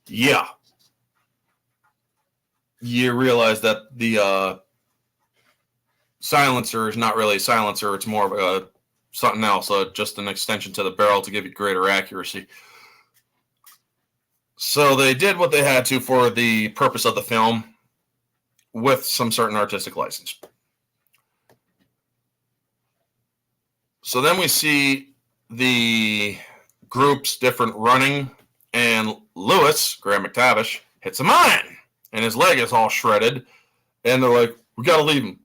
yeah. You realize that the silencer is not really a silencer. It's more of something else, just an extension to the barrel to give you greater accuracy. So they did what they had to for the purpose of the film with some certain artistic license. So then we see the groups different running, and Graham McTavish, hits a mine, and his leg is all shredded, and they're like, "We gotta leave him."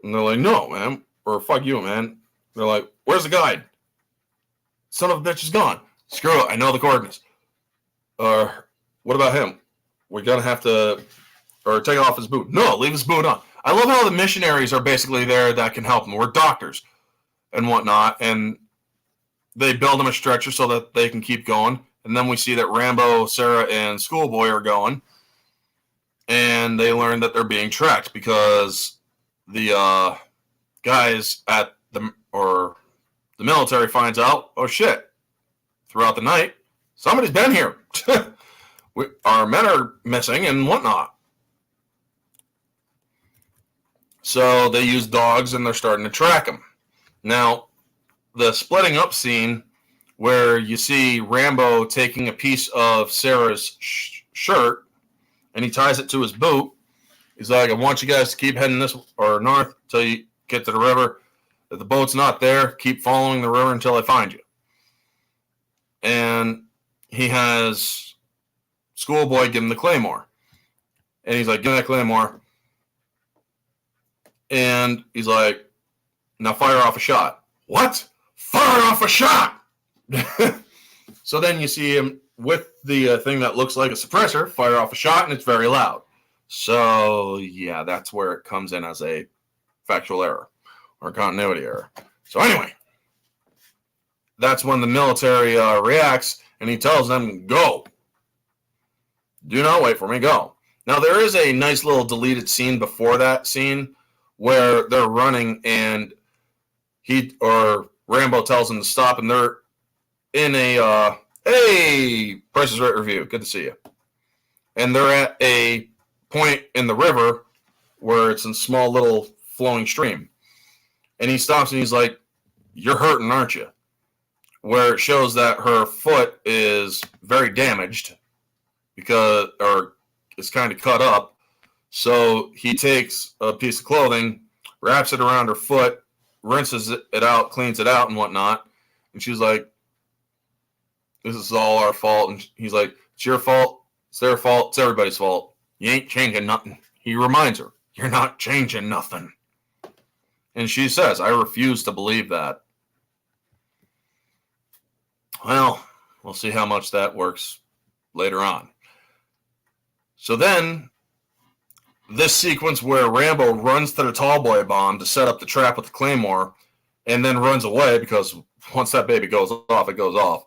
And they're like, "No, man," or "Fuck you, man." They're like, "Where's the guide?" "Son of a bitch is gone." "Screw it, I know the coordinates." What about him?" "We're gonna have to, take off his boot." "No, leave his boot on." I love how the missionaries are basically there that can help them. We're doctors and whatnot, and they build him a stretcher so that they can keep going. And then we see that Rambo, Sarah, and Schoolboy are going, and they learn that they're being tracked because the guys at the military finds out, oh shit, throughout the night, somebody's been here. Our men are missing and whatnot. So they use dogs, and they're starting to track him. Now, the splitting up scene where you see Rambo taking a piece of Sarah's shirt, and he ties it to his boot. He's like, "I want you guys to keep heading north until you get to the river. If the boat's not there, keep following the river until I find you." And he has Schoolboy give him the claymore. And he's like, "Give me that claymore." And he's like, "Now fire off a shot." "What? Fire off a shot!" So then you see him with the thing that looks like a suppressor fire off a shot, and it's very loud. So, yeah, that's where it comes in as a factual error or continuity error. So anyway, that's when the military reacts, and he tells them, "Go. Do not wait for me, go." Now, there is a nice little deleted scene before that scene where they're running, and Rambo tells them to stop, and they're in a, hey, Price is Right review. Good to see you. And they're at a point in the river where it's a small little flowing stream. And he stops and he's like, "You're hurting, aren't you?" Where it shows that her foot is very damaged because, or it's kind of cut up. So he takes a piece of clothing, wraps it around her foot, rinses it out, cleans it out and whatnot. And she's like, "This is all our fault." And he's like, "It's your fault. It's their fault. It's everybody's fault. You ain't changing nothing." He reminds her, "You're not changing nothing." And she says, "I refuse to believe that." Well, we'll see how much that works later on. So then, this sequence where Rambo runs to the Tallboy bomb to set up the trap with the Claymore and then runs away because once that baby goes off, it goes off.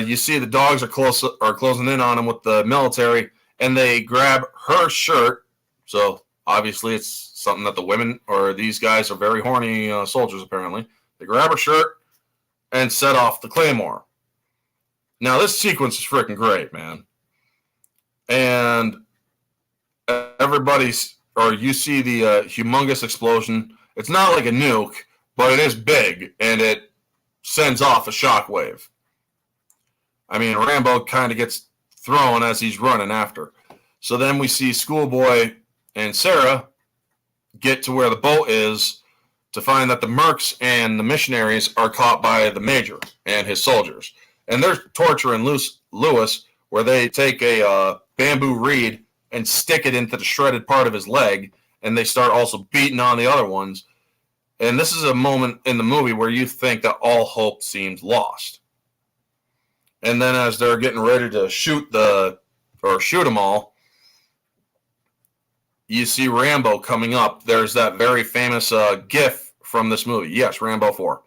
You see the dogs are closing in on him with the military, and they grab her shirt. So obviously it's something that the women or these guys are very horny soldiers apparently. They grab her shirt and set off the Claymore. Now this sequence is freaking great, man. And you see the humongous explosion. It's not like a nuke, but it is big, and it sends off a shockwave. I mean, Rambo kind of gets thrown as he's running after. So then we see Schoolboy and Sarah get to where the boat is to find that the mercs and the missionaries are caught by the major and his soldiers. And they're torturing Lewis, where they take a bamboo reed and stick it into the shredded part of his leg, and they start also beating on the other ones. And this is a moment in the movie where you think that all hope seems lost. And then as they're getting ready to shoot them all, you see Rambo coming up. There's that very famous GIF from this movie. Yes, Rambo 4.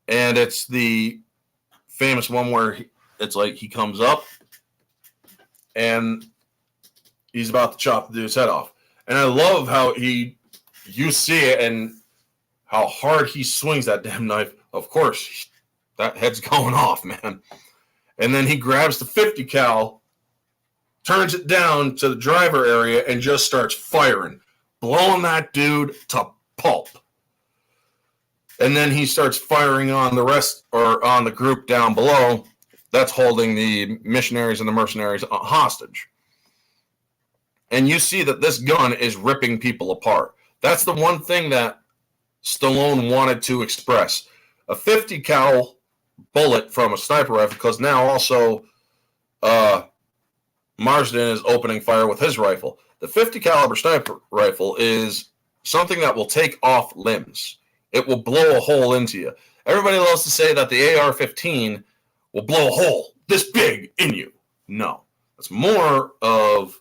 And it's the famous one where it's like he comes up and he's about to chop the dude's head off. And I love how you see it and how hard he swings that damn knife. Of course, that head's going off, man. And then he grabs the 50 cal, turns it down to the driver area, and just starts firing, blowing that dude to pulp. And then he starts firing on the rest, or on the group down below that's holding the missionaries and the mercenaries hostage. And you see that this gun is ripping people apart. That's the one thing that Stallone wanted to express. A 50 cal bullet from a sniper rifle, because now also Marsden is opening fire with his rifle. The 50 caliber sniper rifle is something that will take off limbs. It will blow a hole into you. Everybody loves to say that the AR-15 will blow a hole this big in you. No. It's more of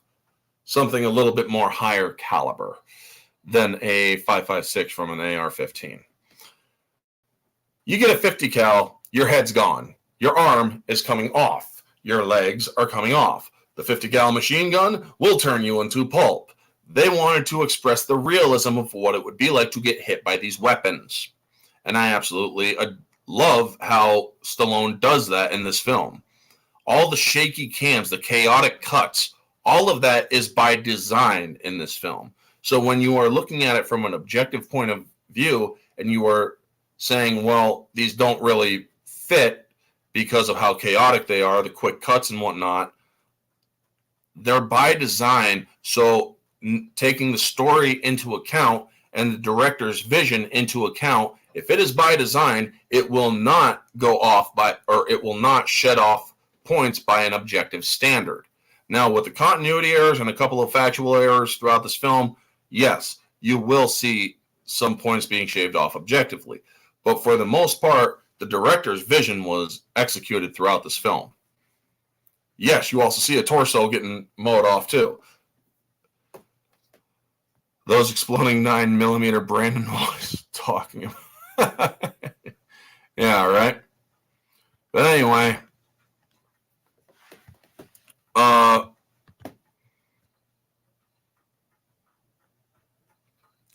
something a little bit more higher caliber than a 5.56 from an AR-15. You get a 50 cal, your head's gone. Your arm is coming off. Your legs are coming off. The 50 cal machine gun will turn you into pulp. They wanted to express the realism of what it would be like to get hit by these weapons. And I absolutely love how Stallone does that in this film. All the shaky cams, the chaotic cuts, all of that is by design in this film. So when you are looking at it from an objective point of view and you are saying, well, these don't really fit because of how chaotic they are, the quick cuts and whatnot, they're by design. So taking the story into account and the director's vision into account, if it is by design, it will not go off or it will not shed off points by an objective standard. Now, with the continuity errors and a couple of factual errors throughout this film, yes, you will see some points being shaved off objectively. But for the most part, the director's vision was executed throughout this film. Yes, you also see a torso getting mowed off too. Those exploding 9mm Brandon was talking about. Yeah, right? But anyway,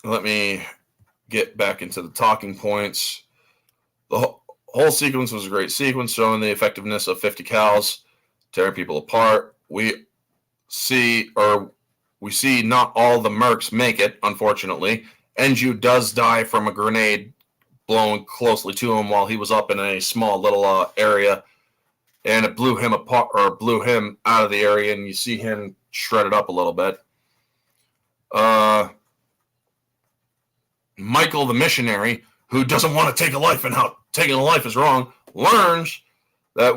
let me get back into the talking points. The whole sequence was a great sequence, showing the effectiveness of 50 cals, tearing people apart. We see, or we see not all the mercs make it, unfortunately. Enju does die from a grenade blown closely to him while he was up in a small little area, and it blew him apart, or blew him out of the area, and you see him shredded up a little bit. Michael, the missionary, who doesn't want to take a life and how taking a life is wrong, learns that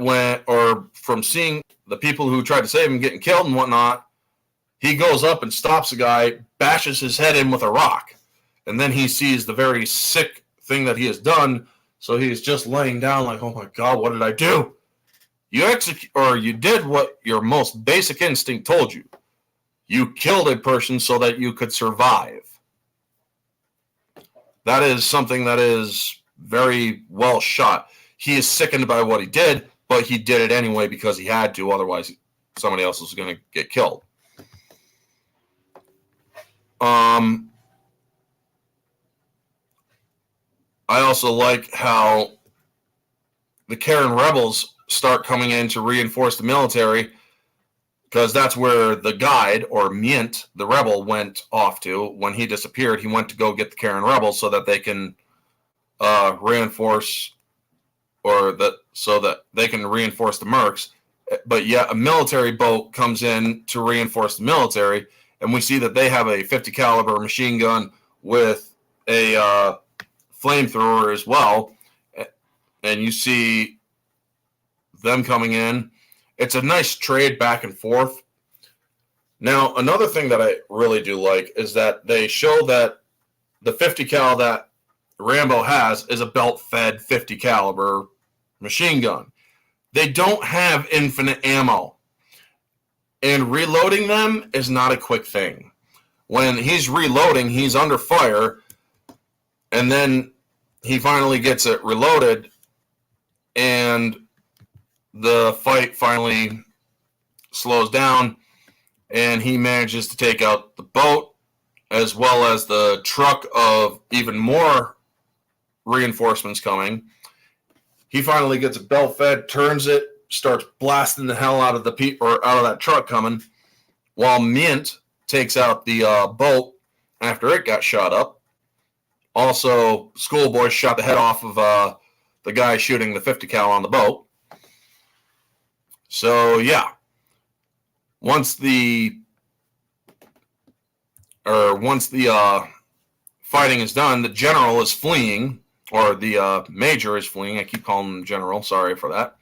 from seeing the people who tried to save him getting killed and whatnot, he goes up and stops the guy, bashes his head in with a rock, and then he sees the very sick thing that he has done. So he's just laying down like, oh my God, what did I do? You did what your most basic instinct told you. You killed a person so that you could survive. That is something that is very well shot. He is sickened by what he did, but he did it anyway because he had to. Otherwise, somebody else was going to get killed. I also like how the Karen rebels start coming in to reinforce the military, because that's where the guide, or Mient, the rebel, went off to. When he disappeared, he went to go get the Karen rebels so that they can reinforce, so that they can reinforce the mercs. But yet a military boat comes in to reinforce the military, and we see that they have a 50 caliber machine gun with a flamethrower as well. And you see them coming in. It's a nice trade back and forth. Now, another thing that I really do like is that they show that the 50 cal that Rambo has is a belt-fed 50 caliber machine gun. They don't have infinite ammo, and reloading them is not a quick thing. When he's reloading, he's under fire, and then he finally gets it reloaded, and the fight finally slows down, and he manages to take out the boat as well as the truck of even more reinforcements coming. He finally gets a belt fed, turns it, starts blasting the hell out of out of that truck coming, while Mint takes out the boat after it got shot up. Also, Schoolboy shot the head off of the guy shooting the 50 cal on the boat. So yeah, once the fighting is done, the general is fleeing, or the major is fleeing. I keep calling him general. Sorry for that.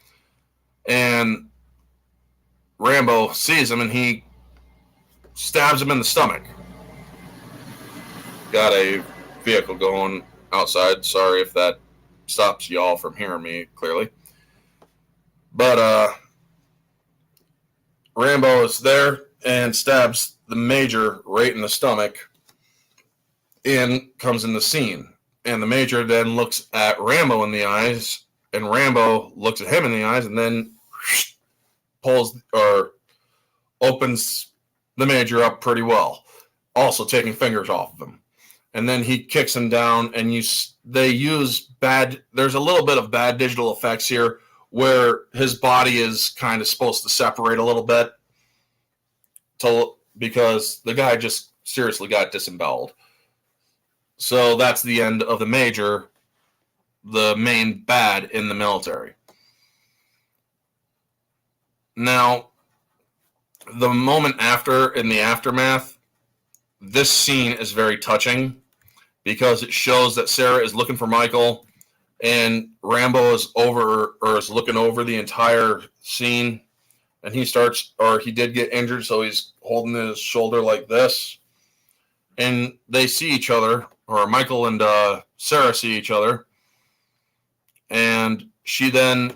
And Rambo sees him and he stabs him in the stomach. Got a vehicle going outside. Sorry if that stops y'all from hearing me clearly. But Rambo is there and stabs the major right in the stomach and comes in the scene. And the major then looks at Rambo in the eyes, and Rambo looks at him in the eyes, and then pulls or opens the major up pretty well, also taking fingers off of him. And then he kicks him down, and they use there's a little bit of bad digital effects here, where his body is kind of supposed to separate a little bit because the guy just seriously got disemboweled. So that's the end of the major, the main bad in the military. Now, the moment after, in the aftermath, this scene is very touching because it shows that Sarah is looking for Michael, and Rambo is looking over the entire scene, and he did get injured, so he's holding his shoulder like this, and they see each other, or Michael and Sarah see each other, and she then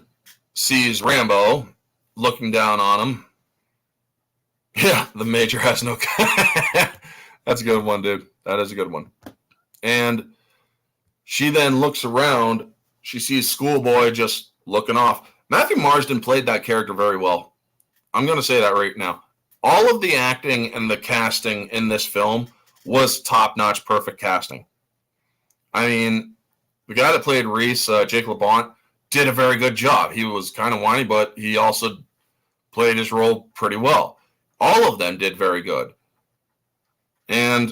sees Rambo looking down on him. Yeah, the major has no... That's a good one, dude. That is a good one. And she then looks around. She sees Schoolboy just looking off. Matthew Marsden played that character very well. I'm going to say that right now. All of the acting and the casting in this film was top-notch, perfect casting. I mean, the guy that played Reese, Jake LeBont, did a very good job. He was kind of whiny, but he also played his role pretty well. All of them did very good. And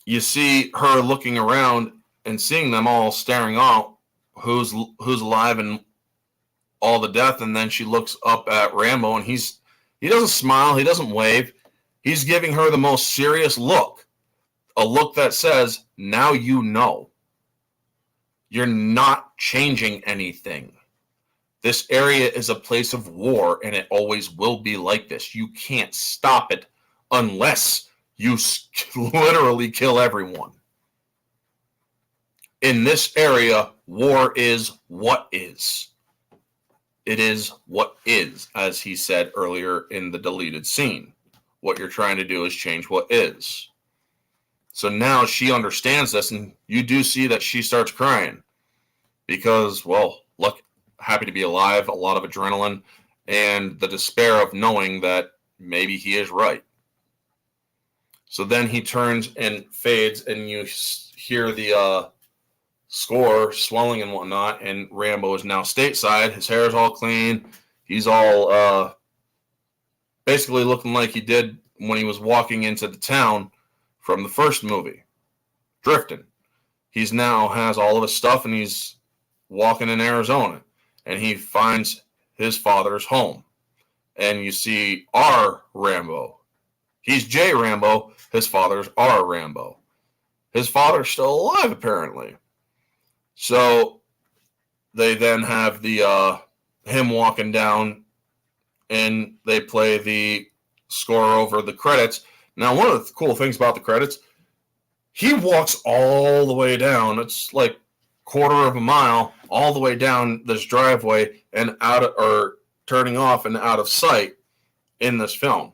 you see her looking around and seeing them all staring out, who's alive and all the death. And then she looks up at Rambo, and he doesn't smile, he doesn't wave. He's giving her the most serious look, a look that says, now you know. You're not changing anything. This area is a place of war, and it always will be like this. You can't stop it unless you literally kill everyone. In this area, war is what is. It is what is, as he said earlier in the deleted scene. What you're trying to do is change what is. So now she understands this, and you do see that she starts crying because, well, look, happy to be alive, a lot of adrenaline, and the despair of knowing that maybe he is right. So then he turns and fades, and you hear the score swelling and whatnot, and Rambo is now stateside. His hair is all clean. He's all basically looking like he did when he was walking into the town from the first movie, drifting. He's now has all of his stuff, and he's walking in Arizona, and he finds his father's home. And you see R. Rambo. He's J. Rambo. His father's R. Rambo. His father's still alive, apparently. So they then have the him walking down, and they play the score over the credits. Now, one of the cool things about the credits, he walks all the way down. It's like quarter of a mile all the way down this driveway and turning off and out of sight in this film.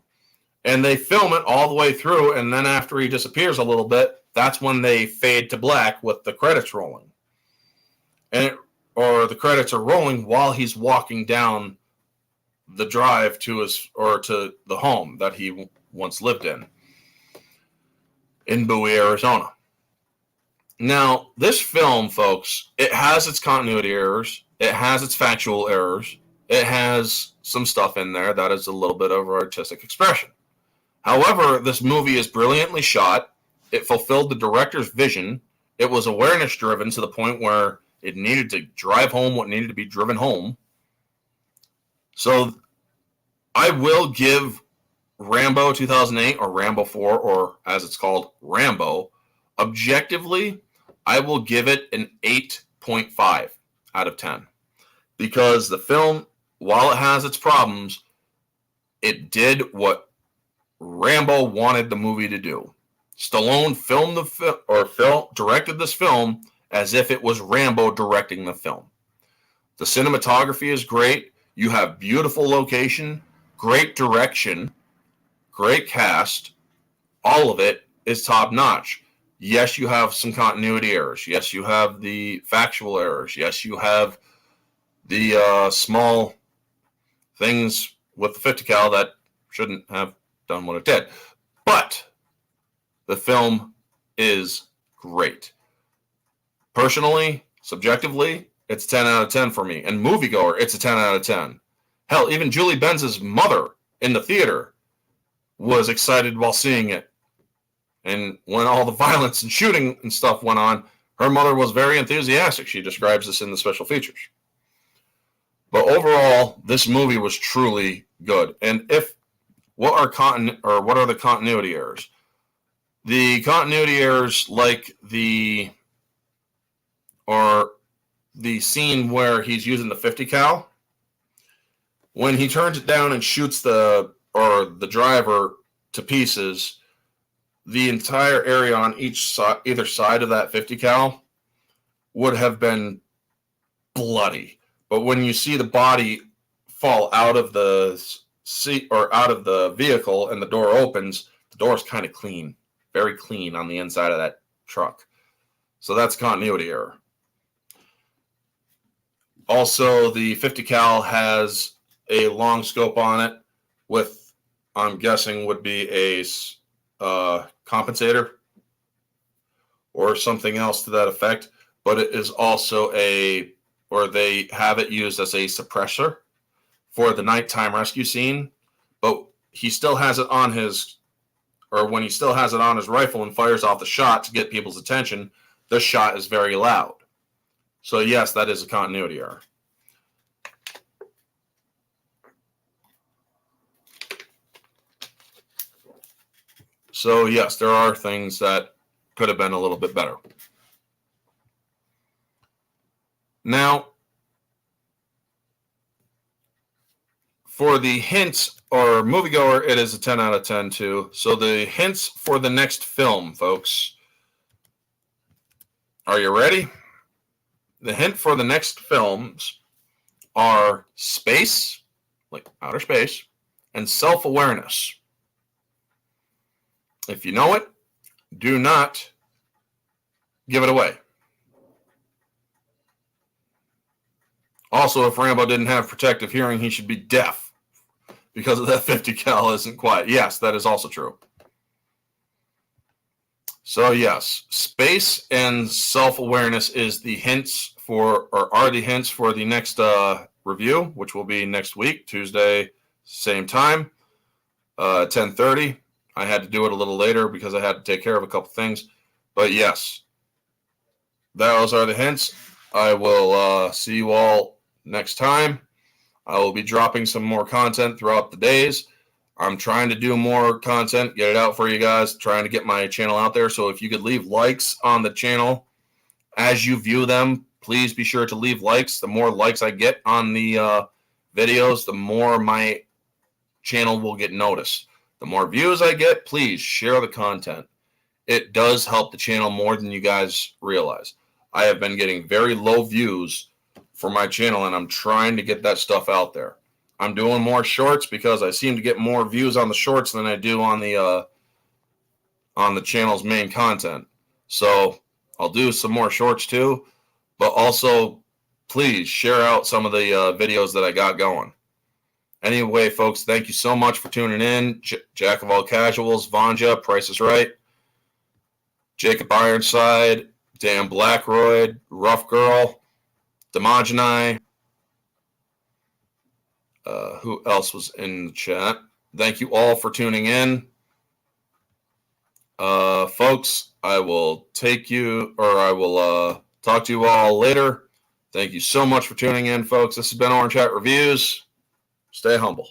And they film it all the way through, and then after he disappears a little bit, that's when they fade to black with the credits rolling. Or the credits are rolling while he's walking down the drive to the home that he once lived in Bowie, Arizona. Now, this film, folks, it has its continuity errors. It has its factual errors. It has some stuff in there that is a little bit of artistic expression. However, this movie is brilliantly shot. It fulfilled the director's vision. It was awareness-driven to the point where it needed to drive home what needed to be driven home. So I will give Rambo 2008 or Rambo 4, or as it's called, Rambo, objectively, I will give it an 8.5 out of 10. Because the film, while it has its problems, it did what Rambo wanted the movie to do. Stallone directed this film as if it was Rambo directing the film. The cinematography is great. You have beautiful location, great direction, great cast. All of it is top notch. Yes, you have some continuity errors. Yes, you have the factual errors. Yes, you have the small things with the 50 cal that shouldn't have done what it did. But the film is great. Personally, subjectively, it's 10 out of 10 for me. And moviegoer, it's a 10 out of 10. Hell, even Julie Benz's mother in the theater was excited while seeing it. And when all the violence and shooting and stuff went on, her mother was very enthusiastic. She describes this in the special features. But overall, this movie was truly good. And what are the continuity errors? The continuity errors, like the scene where he's using the 50 cal, when he turns it down and shoots the driver to pieces, the entire area on either side of that 50 cal would have been bloody. But when you see the body fall out of the seat or out of the vehicle and the door opens, the door is kind of clean, very clean on the inside of that truck. So that's continuity error. Also, the 50 cal has a long scope on it with, I'm guessing, would be a compensator or something else to that effect. But it is also they have it used as a suppressor for the nighttime rescue scene. But he still has it on his or when he still has it on his rifle and fires off the shot to get people's attention, the shot is very loud. So yes, that is a continuity error. So yes, there are things that could have been a little bit better. Now, for the hints or moviegoer, it is a 10 out of 10 too. So the hints for the next film, folks. Are you ready? The hint for the next films are space, like outer space, and self-awareness. If you know it, do not give it away. Also, if Rambo didn't have protective hearing, he should be deaf because of that 50 cal isn't quiet. Yes, that is also true. So yes, space and self-awareness is the hints for, or are the hints for the next review, which will be next week, Tuesday, same time, 10:30. I had to do it a little later because I had to take care of a couple things. But yes, those are the hints. I will see you all next time. I will be dropping some more content throughout the days. I'm trying to do more content, get it out for you guys, trying to get my channel out there. So if you could leave likes on the channel as you view them, please be sure to leave likes. The more likes I get on the videos, the more my channel will get noticed. The more views I get, please share the content. It does help the channel more than you guys realize. I have been getting very low views for my channel, and I'm trying to get that stuff out there. I'm doing more shorts because I seem to get more views on the shorts than I do on the channel's main content. So I'll do some more shorts too, but also please share out some of the videos that I got going. Anyway, folks, thank you so much for tuning in. Jack of all casuals, Vanja, Price is Right, Jacob Ironside, Dan Blackroyd, Rough Girl, Demogeny. Who else was in the chat? Thank you all for tuning in. Folks, I will talk to you all later. Thank you so much for tuning in, folks. This has been Orange Hat Reviews. Stay humble.